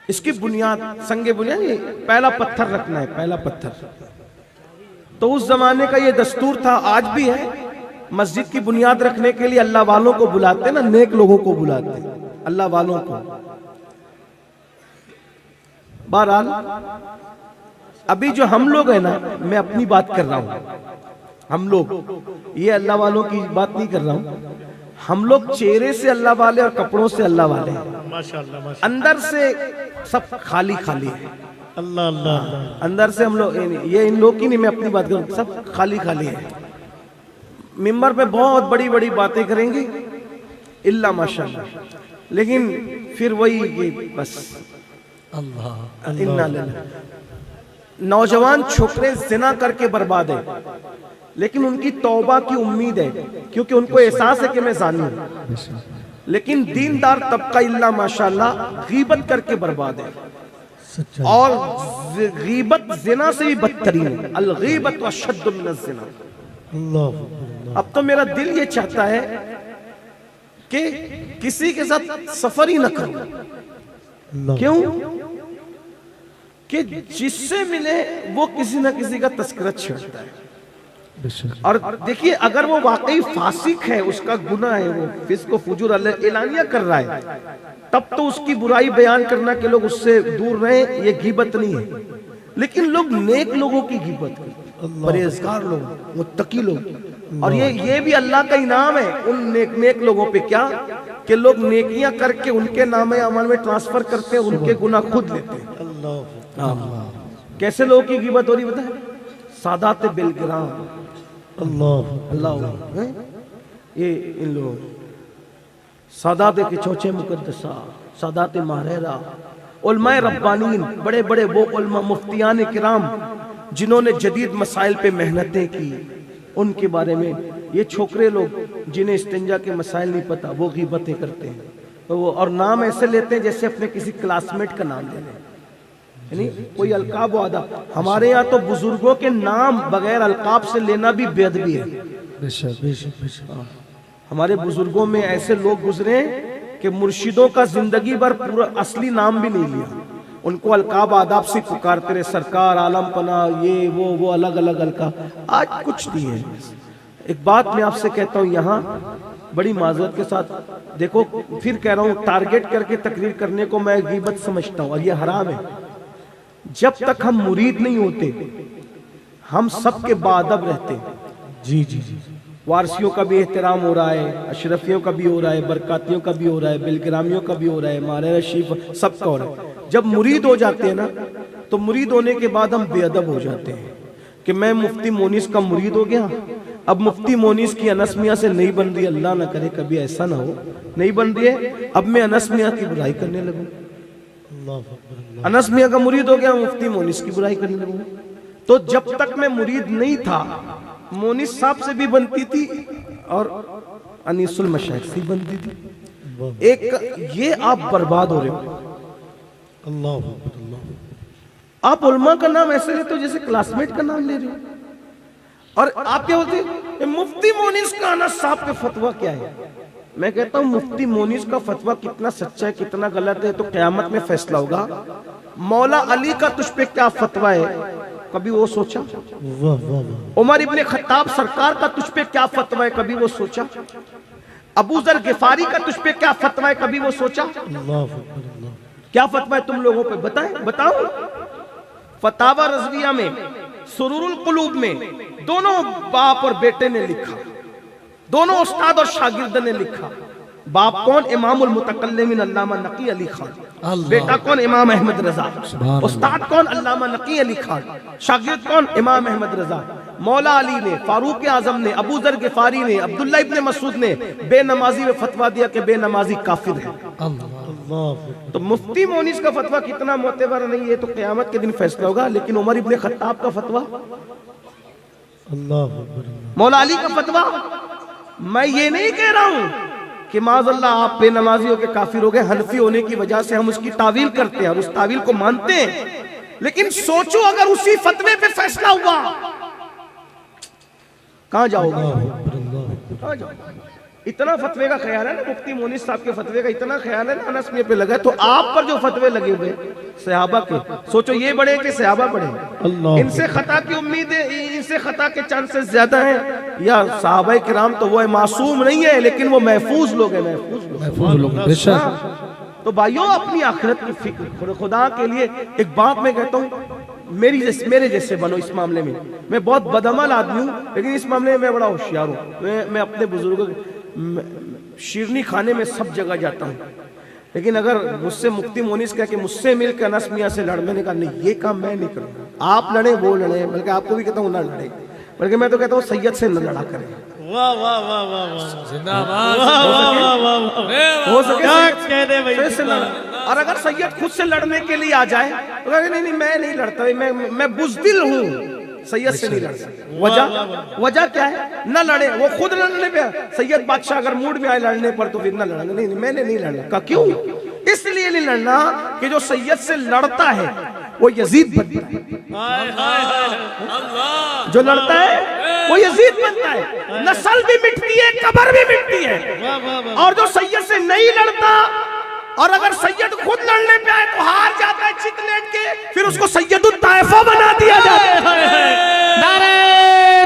इसकी बुनियाद, संगे बुनियाद, पहला पत्थर रखना है, पहला पत्थर। तो उस जमाने का ये दस्तूर था, आज भी है। मस्जिद की बुनियाद रखने के लिए अल्लाह वालों को बुलाते ना, नेक लोगों को बुलाते, अल्लाह वालों को। बहरहाल अभी जो हम लोग हैं ना, मैं अपनी बात कर रहा हूं, हम लोग, ये अल्लाह वालों की बात नहीं कर रहा हूं। हम लोग चेहरे से अल्लाह वाले और कपड़ों से अल्लाह वाले हैं। माशाअल्लाह, अंदर से सब खाली खाली है। अल्लाह अल्लाह। अंदर से हम लोग, ये इन लोग की नहीं, मैं अपनी बात करूं, सब खाली खाली है। मिंबर पे बहुत बड़ी बड़ी बातें करेंगे इल्ला माशाअल्लाह, लेकिन फिर वही ये बस अल्लाह। इन्ना लिल्लाह। नौजवान छोकरे जिना करके बर्बाद है, लेकिन उनकी तौबा की उम्मीद है, क्योंकि उनको एहसास है कि मैं जानी हूं। लेकिन दीनदार तबका इल्ला माशाअल्लाह गीबत करके बर्बाद है, और गीबत जिना से भी बदतरीन है। अल गीबत अशद्दु मिनज़ जिना। अब तो मेरा दिल ये चाहता है कि किसी के साथ सफर ही न करूं। क्यों? कि जिससे मिले वो किसी ना किसी का तस्करा छेड़ता है। और देखिए, अगर वो वाकई फासिक है, उसका गुनाह है, वो फिस्क फुजूर एलानिया कर रहा है, तब तो उसकी बुराई बयान करना कि लोग उससे दूर रहे, ये गीबत नहीं है। लेकिन लोग नेक लोगों की गीबत करते, परहेजगार लोग, मुत्तकी लोग। और ये भी अल्लाह का इनाम है उन नेक लोगों पे, क्या कि लोग नेकियां करके उनके नामे अमल में ट्रांसफर करते हैं, उनके गुनाह खुद लेते हैं। कैसे लोगों की गिबत हो रही बताए? सादात बिलग्राम, अल्लाह ये इन लोगों, सादात के चौचे मुकद्दसा, सादात महरेरा, उलमाए रब्बानीन, बड़े बड़े वो उलमा मुफ्तियान किराम जिन्होंने जदीद मसाइल पे मेहनतें की, उनके बारे में ये छोकरे लोग जिन्हें इस्तिंजा के मसाइल नहीं पता वो गिबतें करते हैं। तो वो और नाम ऐसे लेते हैं जैसे अपने किसी क्लासमेट का नाम ले लें, यानी कोई अलकाब वादा। हमारे यहाँ तो बुजुर्गों के नाम बगैर अलकाब से लेना भी बेअदबी है। हमारे बुजुर्गों में ऐसे लोग गुजरे कि मुर्शिदों का जिंदगी भर पूरा असली नाम भी नहीं लिया, उनको अलकाब आदाब से पुकारते रहे, सरकार, आलम पना, ये वो अलग अलग अलकाब। आज कुछ नहीं है। एक बात मैं आपसे कहता हूँ यहाँ बड़ी माजरत के साथ, देखो फिर कह रहा हूँ, टारगेट करके तकरीर करने को मैं गीबत समझता हूँ और ये हराम है। जब तक हम मुरीद नहीं होते हम सबके बाअदब रहते हैं। जी जी जी, वारसियों का भी एहतराम हो रहा है, अशरफियों का भी हो रहा है, बरकातियों का भी हो रहा है, बिलग्रामियों का भी हो रहा है, मारे रशीफ सबका हो रहा है। जब मुरीद हो जाते हैं ना तो मुरीद होने के बाद हम बेअदब हो जाते हैं कि मैं मुफ्ती मोनिस का मुरीद हो गया, अब मुफ्ती मोनिस की अनस मियां से नहीं बन रही, अल्लाह ना करे कभी ऐसा ना हो, नहीं बन रही है, अब मैं अनस मियां की बुराई करने लगूं। अनस मियां का मुरीद हो गया, मुफ्ती मोनिस की बुराई करने लगूं। तो जब तक मैं मुरीद नहीं था मोनिस साहब से भी बनती थी और अनीसुल मशाइख से बनती थी। एक ये आप बर्बाद हो रहे हो। आप उलमा का नाम ऐसे लेते हो जैसे क्लासमेट का नाम ले रहे हो। और आप क्या बोलते हैं मुफ्ती मोनिस का अनस साहब का फतवा क्या है? मैं कहता हूं मुफ्ती मोनिस का फतवा कितना सच्चा है कितना गलत है तो क़यामत में फैसला होगा। मौला अली का तुझ पे क्या फतवा है कभी वो सोचा? उमर इब्ने खत्ताब सरकार का तुझ पे क्या फतवा है कभी वो सोचा? अबू जर गिफारी का तुझ पे क्या फतवा है कभी वो सोचा? क्या फतवा है तुम लोगों पे बताएं, बताओ। फतावा रज़विया में, सुरूरुल कुलूब में दोनों बाप और बेटे ने लिखा, दोनों उस्ताद और शागिर्द ने लिखा। बाप कौन? इमामुल मुतकल्लिमीन अल्लामा नकी अली खान। बेटा कौन? इमाम अहमद रजा। उस्ताद कौन? अल्लामा नकी अली खान। शागिर्द कौन? इमाम अहमद रजा। मौला अली ने, फारूक आजम ने, अबू जर गिफारी ने, अब्दुल्ला इब्ने मसूद ने बेनमाजी में फतवा दिया कि बेनमाजी काफिर है। तो मुफ्ती मोनिस का फतवा कितना मोतेबर नहीं है तो क़यामत के दिन फैसला होगा। लेकिन उमर इब्ने खत्ताब का फतवा, मौला अली का फतवा, मैं ये नहीं कह रहा हूं कि माज़अल्लाह आप बेनमाजी हो के काफिर हो गए। हनफी होने की वजह से हम उसकी तावील करते हैं और उस तावील को मानते हैं, लेकिन सोचो अगर उसी फतवे पे फैसला हुआ कहां जाओगे? कहां जाओगे? इतना फतवे का ख्याल है ना, मुफ्ती मोनिस साहब के फतवे का इतना ख्याल है ना, अनस मियां पे लगा। तो आप पर जो फतवे लगे हुए सहाबा के, सोचो ये बड़े कि सहाबा बड़े? इनसे खता की उम्मीद है, इनसे खता के चांसेस ज्यादा हैं या सहाबा किराम? तो वो मासूम नहीं है लेकिन वो महफूज लोग हैं, महफूज लोग। तो भाइयों अपनी आखिरत की फिक्र, खुदा के लिए एक बात मैं कहता हूँ, मेरे जैसे बनो इस मामले में। मैं बहुत बदअमल आदमी हूँ लेकिन इस मामले में मैं बड़ा होशियार हूँ। मैं अपने बुजुर्गों शिरनी खाने में सब जगह जाता हूँ, लेकिन अगर मुझसे मुफ्ती मोनिस कह के मुझसे मिलकर अनस मियां से लड़, मैंने कहा नहीं ये काम मैं नहीं करूँगा। आप लड़े वो लड़े, बल्कि आपको भी कहता हूँ ना लड़े, बल्कि मैं तो कहता हूँ सैयद से न लड़ा करें। वाह वाह वाह वाह, जिंदाबाद। हो सके से लड़ा। और अगर सैयद खुद से लड़ने के लिए आ जाए तो नहीं मैं नहीं लड़ता, मैं बुज़दिल हूँ, सैयद से नहीं लड़ सकता। वजह क्या है? न लड़े, वो खुद लड़ने पे। सैयद बादशाह अगर मूड में आए लड़ने पर तो फिर न लड़ेंगे। नहीं मैंने नहीं लड़ना। का क्यों? इसलिए नहीं लड़ना कि जो सैयद से लड़ता है वो यजीद बनता है। जो लड़ता है वो यजीद बनता है, नस्ल भी मिटती है, कब्र भी मिटती है। और जो सैयद से नहीं लड़ता और अगर सैयद खुद लड़ने पे आए तो हार जाता है चित लेट के, फिर उसको सैयदुत ताइफा बना दिया जाता है। नारे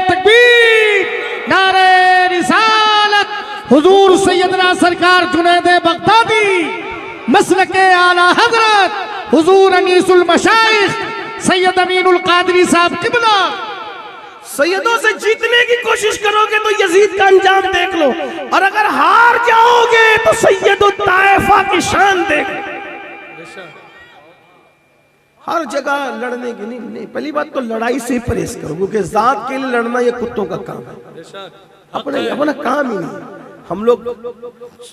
तकबीर, नारे रिसालत, हुजूर सैयदना सरकार जुनैद बगदादी, मसलके आला हजरत हुजूर अनीसुल मशाइख सैयद अमीनुल कादरी साहब किबला सैयदों से जीतने की कोशिश करोगे तो यजीद का अंजाम देख लो, और अगर हार जाओगे तो सैयदो ताइफा की शान देख। हर जगह लड़ने की नहीं, पहली बात तो लड़ाई से ही परहेज करो, क्योंकि जात के लिए लड़ना ये कुत्तों का काम है, अपना काम ही नहीं। हम लोग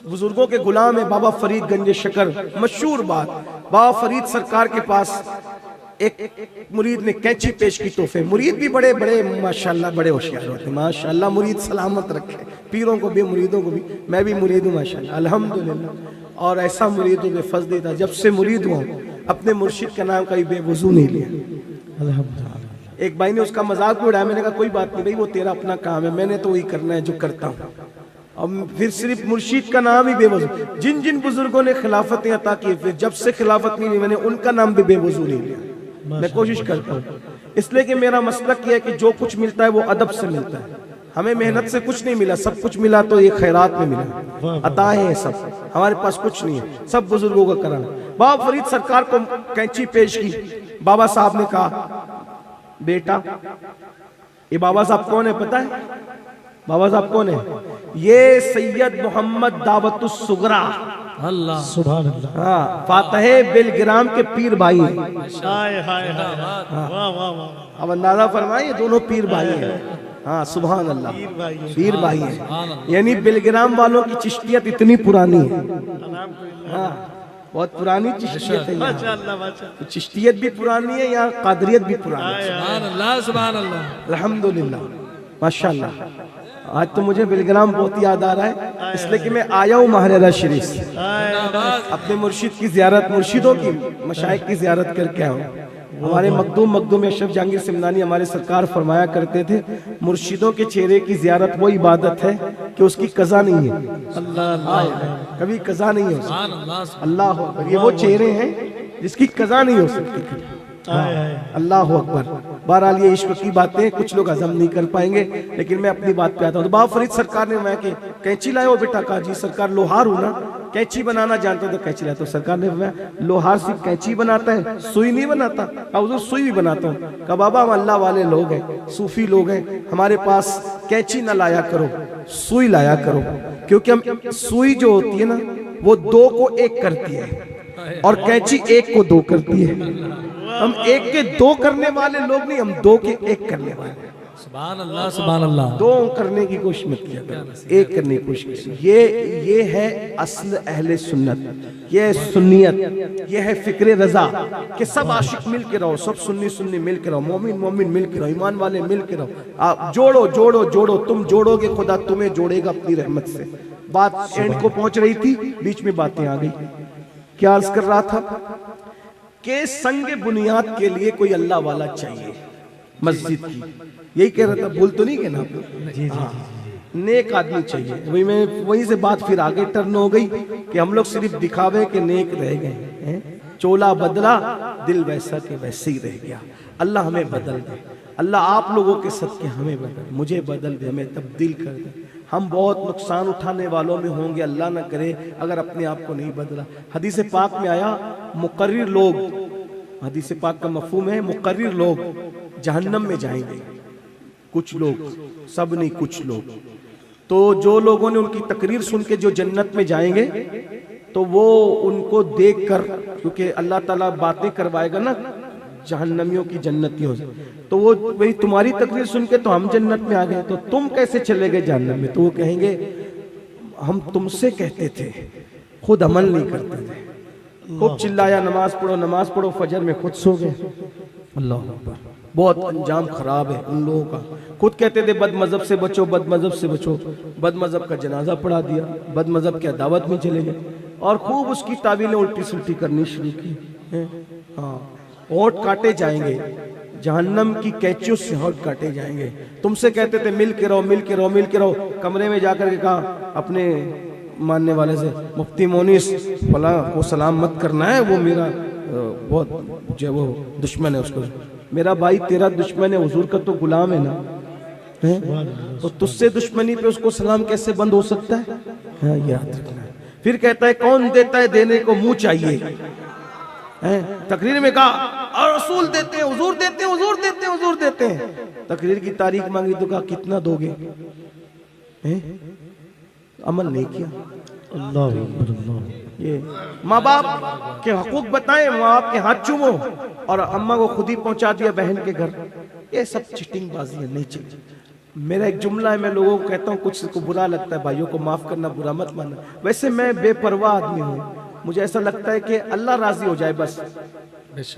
बुजुर्गों के गुलाम है। बाबा फरीद गंज शकर, मशहूर बात, बाबा फरीद सरकार के पास एक मुरीद ने कैंची पेश की तोहफे। मुरीद भी बड़े बड़े माशाल्लाह बड़े होशियार होते हैं, माशाल्लाह। मुरीद सलामत रखे, पीरों को भी मुरीदों को भी। मैं भी मुरीद हूँ माशाल्लाह, अल्हम्दुलिल्लाह। और ऐसा मुरीद हो बेफज़ था, जब से मुरीद हुआ अपने मुर्शिद का नाम कभी बेवजू नहीं लिया, अल्हम्दुलिल्लाह। एक भाई ने उसका मजाक भी उड़ाया, मैंने कहा कोई बात नहीं भाई, वो तेरा अपना काम है, मैंने तो वही करना है जो करता हूँ। अब फिर सिर्फ मुर्शिद का नाम ही बेवजू। जिन जिन बुजुर्गों ने खिलाफतें अता की, फिर जब से खिलाफत नहीं ली मैंने उनका नाम भी बेवजू नहीं लिया। मैं कोशिश करता हूँ, इसलिए कि मेरा मसलक यह है कि जो कुछ मिलता है वो अदब से मिलता है। हमें मेहनत से कुछ नहीं मिला, सब कुछ मिला तो ये खैरात में मिला, अताएं हैं सब, हमारे पास कुछ नहीं है, सब बुजुर्गों का करम। बाबा फरीद सरकार को कैंची पेश की। बाबा साहब ने कहा बेटा, ये बाबा साहब कौन है पता है? बाबा साहब कौन है? ये सैयद मोहम्मद दावतुस सुगरा, अल्लाह सुभान अल्लाह, हाँ, फातहे बेलग्राम के पीर भाई हैं। हाय हाय हाय, वाह वाह वाह। अब अंदाजा फरमाइए, दोनों पीर भाई हैं। हाँ सुभान अल्लाह, पीर भाई हैं। यानी बेलग्राम वालों की चिश्तियत इतनी पुरानी है, हाँ, बहुत पुरानी चिश्तियत है यहाँ। तो चिश्तियत भी पुरानी है, यहाँ कादरियत भी पुरानी है। सुभान अल्लाह सुभान अल्लाह, अल्हम्दुलिल्लाह माशाल्लाह। आज तो मुझे बेलग्राम बहुत याद आ रहा है, इसलिए कि मैं आया हूँ महाराजा शरीफ से, अपने मुर्शिद की जियारत, मुर्शिदों की, मशाइख की जियारत करके आया हूँ। हमारे मखदूम अशरफ जहांगीर सिमनानी हमारे सरकार फरमाया करते थे, मुर्शिदों के चेहरे की जियारत वो इबादत है कि उसकी कज़ा नहीं है। अल्लाह, कभी कज़ा नहीं हो सकती। अल्लाह, ये वो चेहरे हैं जिसकी कज़ा नहीं हो सकती। अल्लाह अकबर। बहरहाल ये इश्क की बातें कुछ लोग हजम नहीं कर पाएंगे, लेकिन मैं अपनी बात पे आता हूँ। तो बाबा फरीद सरकार ने मैं कि कैंची लाए हो बेटा? कहा जी सरकार लोहार हूँ ना, कैंची बनाना जानते हो तो कैंची लाए। तो सरकार ने मैं लोहार सिर्फ कैंची बनाता है, सुई नहीं बनाता? कहा हुजूर सुई भी बनाता हूँ। कहा बाबा हम अल्लाह वाले लोग हैं, सूफी लोग हैं, हमारे पास कैंची ना लाया करो, सुई लाया करो, क्योंकि हम सुई जो होती है ना वो दो को एक करती है और कैंची एक को दो करती है। हम एक के दो करने वाले लोग नहीं, हम दो के एक करने वाले। सुभान अल्लाह सुभान अल्लाह। दो करने की कोशिश मत किया करो, एक करने की कोशिश। ये है असल अहले सुन्नत, ये है सुन्नियत, ये है फिक्र रजा कि सब आशिक मिल के रहो, सब सुन्नी मिल के रहो, मोमिन मिल के रहो, ईमान वाले मिल के रहो। आप जोड़ो जोड़ो जोड़ो, तुम जोड़ोगे खुदा तुम्हें जोड़ेगा अपनी रहमत से। बात एंड को पहुंच रही थी, बीच में बातें आ गई। क्या अर्ज कर रहा था कि संग बुनियाद के लिए कोई अल्लाह वाला चाहिए मस्जिद की, यही कह रहा था, भूल तो नहीं कहना? नेक आदमी चाहिए। वही मैं वहीं से बात फिर आगे टर्न हो गई कि हम लोग सिर्फ दिखावे के नेक रह गए हैं, चोला बदला दिल वैसा के वैसे ही रह गया। अल्लाह हमें बदल दे, अल्लाह आप लोगों के सदके हमें बदल, मुझे बदल दे, हमें तब्दील कर दे। हम बहुत नुकसान उठाने वालों में होंगे, अल्लाह ना करे, अगर अपने आप को नहीं बदला। हदीस पाक में आया मुकर्रिर लोग, हदीस पाक का मफहूम है मुकर्रिर लोग जहन्नम में जाएंगे, कुछ लोग, सब नहीं कुछ लोग। तो जो लोगों ने उनकी तकरीर सुन के जो जन्नत में जाएंगे तो वो उनको देख कर, क्योंकि अल्लाह ताला बातें करवाएगा ना जहन्नमियों की जन्नतियों से, तो वो भाई तुम्हारी तकरीर सुन के तो हम जन्नत में आ गए, तो तुम कैसे चले गए जहन्नम में? तो वो कहेंगे हम तुमसे कहते थे, खुद अमल नहीं करते थे, खूब चिल्लाया नमाज पढ़ो, फजर में खुद सो गए। अल्लाह अकबर। बहुत अंजाम खराब है उन लोगों का। खुद कहते थे बद मजहब से बचो, बद मजहब से बचो, बद मजहब का जनाजा पढ़ा दिया, बद मजहब की दावत में चले गए और खूब उसकी तावीलें उल्टी सुल्टी करनी शुरू की। हाँ, होठ काटे जाएंगे, जहन्नम की कैंचियों से होठ काटे जाएंगे। तुमसे कहते थे मिल के रहो, कमरे में जाकर के कहा अपने मानने वाले से, मुफ्ती मोनिस फला को सलाम मत करना है, वो मेरा बहुत जो वो दुश्मन है, उसको मेरा भाई तेरा दुश्मन है, हुजूर का तो गुलाम है ना, है? तो तुझसे दुश्मनी पे उसको सलाम कैसे बंद हो सकता है? हाँ, याद रखना है। फिर कहता है कौन देता है, देने को मुंह चाहिए, हैं? तकरीर में कहा और रसूल देते हैं, हुजूर देते हैं, हुजूर देते हैं, हुजूर देते हैं। तकरीर की तारीख मांगी तो कहा कितना दोगे? हैं? अमल नहीं किया। ये माँ बाप के हकूक बताएं, माँ बाप के हाथ चूमो और अम्मा को खुद ही पहुंचा दिया बहन के घर। ये सब चिटिंग बाजी है, नहीं चाहिए। मेरा एक जुमला है, मैं लोगों को कहता हूँ, कुछ को बुरा लगता है, भाइयों को माफ करना, बुरा मत मानना। वैसे मैं बेपरवाह आदमी हूँ, मुझे ऐसा लगता है कि अल्लाह राजी हो जाए बस।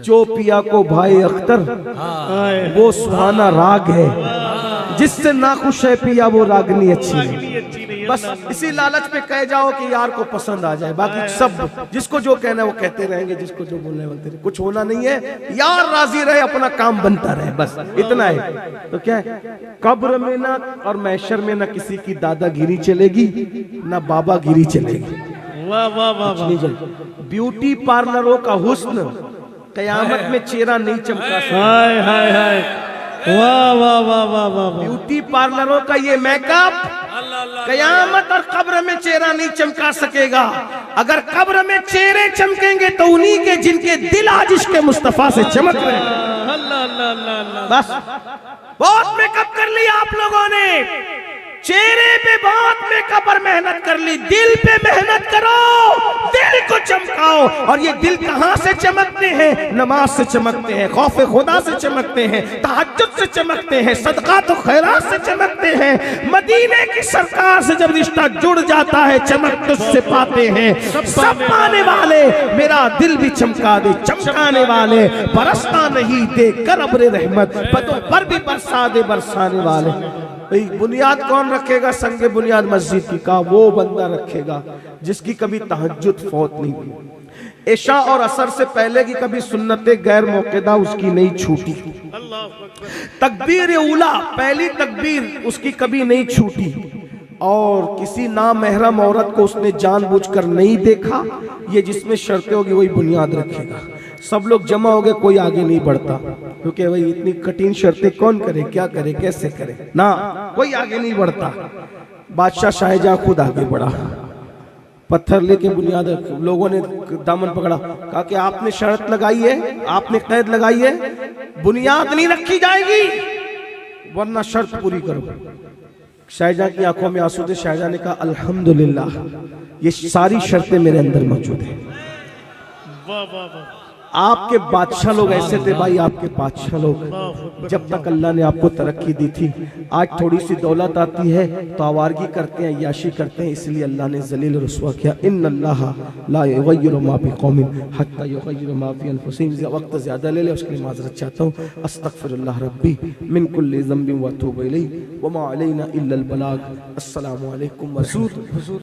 जो पिया को भाई अख्तर वो सुहाना राग है, जिससे नाखुश है पिया वो रागनी अच्छी है। बस इसी लालच पे कह जाओ कि यार को पसंद आ जाए, बाकी सब जिसको जो कहना है वो कहते रहेंगे, जिसको जो बोलना है बोलते रहे। कुछ होना नहीं है, यार राजी रहे, अपना काम बनता रहे, बस इतना है। तो क्या है, कब्र में ना और महशर में ना किसी की दादागिरी चलेगी ना बाबागिरी चलेगी। वाह वाह वाह वाह। ब्यूटी पार्लरों का हुस्न कयामत में चेहरा नहीं चमका सकता। हाय हाय हाय, वाह वाह वाह वाह वाह। ब्यूटी पार्लरों का ये मेकअप कयामत और कब्र में चेहरा नहीं चमका सकेगा। अगर कब्र में चेहरे चमकेंगे तो उन्हीं के जिनके दिल आज इश्क़ मुस्तफा से चमक रहे हैं। अल्लाह अल्लाह अल्लाह। बस बहुत मेकअप कर लिया आप लोगों ने, चेहरे पे बहुत मेकअप और मेहनत कर ली, दिल पे मेहनत करो, दिल को चमकाओ। और ये दिल कहां से चमकते हैं? नमाज से चमकते हैं, खौफ खुदा से चमकते हैं, तहज्जुद से चमकते हैं, सदका तो खैरात से चमकते हैं। मदीने की सरकार से जब रिश्ता जुड़ जाता है चमक तुझसे पाते हैं। सब पाने वाले मेरा दिल भी चमका दे, चमकाने वाले बरसता नहीं दे कर अब्रे रहमत, पतों पर भी बरसा दे बरसाने वाले। बुनियाद कौन रखेगा? संगे बुनियाद मस्जिद की का वो बंदा रखेगा जिसकी कभी तहज्जुद फौत नहीं हुई, इशा और असर से पहले की कभी सुन्नते गैर मौकेदा उसकी नहीं छूटी, तकबीर उला पहली तकबीर उसकी कभी नहीं छूटी, और किसी नामहरम औरत को उसने जानबूझकर नहीं देखा। ये जिसमें शर्तें होगी वही बुनियाद रखेगा। सब लोग जमा हो गए, कोई आगे नहीं बढ़ता, क्योंकि भाई इतनी कठिन शर्तें कौन करे, क्या करे, कैसे करे ना, कोई आगे नहीं बढ़ता। बादशाह शाहजहां खुद आगे बढ़ा, पत्थर लेके बुनियाद, लोगों ने दामन पकड़ा, कहा कि आपने शर्त लगाई है, आपने कैद लगाई है, बुनियाद नहीं रखी जाएगी वरना शर्त पूरी करो। शाहजहां की आंखों में आंसू थे। शाहजहां ने कहा अल्हम्दुलिल्लाह ये सारी शर्तें मेरे अंदर मौजूद हैं। आपके बादशाह लोग ऐसे थे भाई, आपके बादशाह लोग जब तक अल्लाह ने आपको तरक्की दी थी, आज थोड़ी सी दौलत आती है तो आवारगी करते हैं, याशी करते हैं, इसलिए अल्लाह ने जलील रुस्वा किया। इन्नल्लाह ला युगय्यिरु मा बिक़ौमिन हत्ता युगय्यिरु मा बि अनफुसिहिम। वक्त ज़्यादा ले ले, उसके लिए माज़रत चाहता हूँ। अस्तग़फिरुल्लाह रब्बी मिन कुल्लि ज़ंबिन व अतूबु इलैहि व मा अलैना इल्लल बलाग। अस्सलामु अलैकुम व रहमतुल्लाह।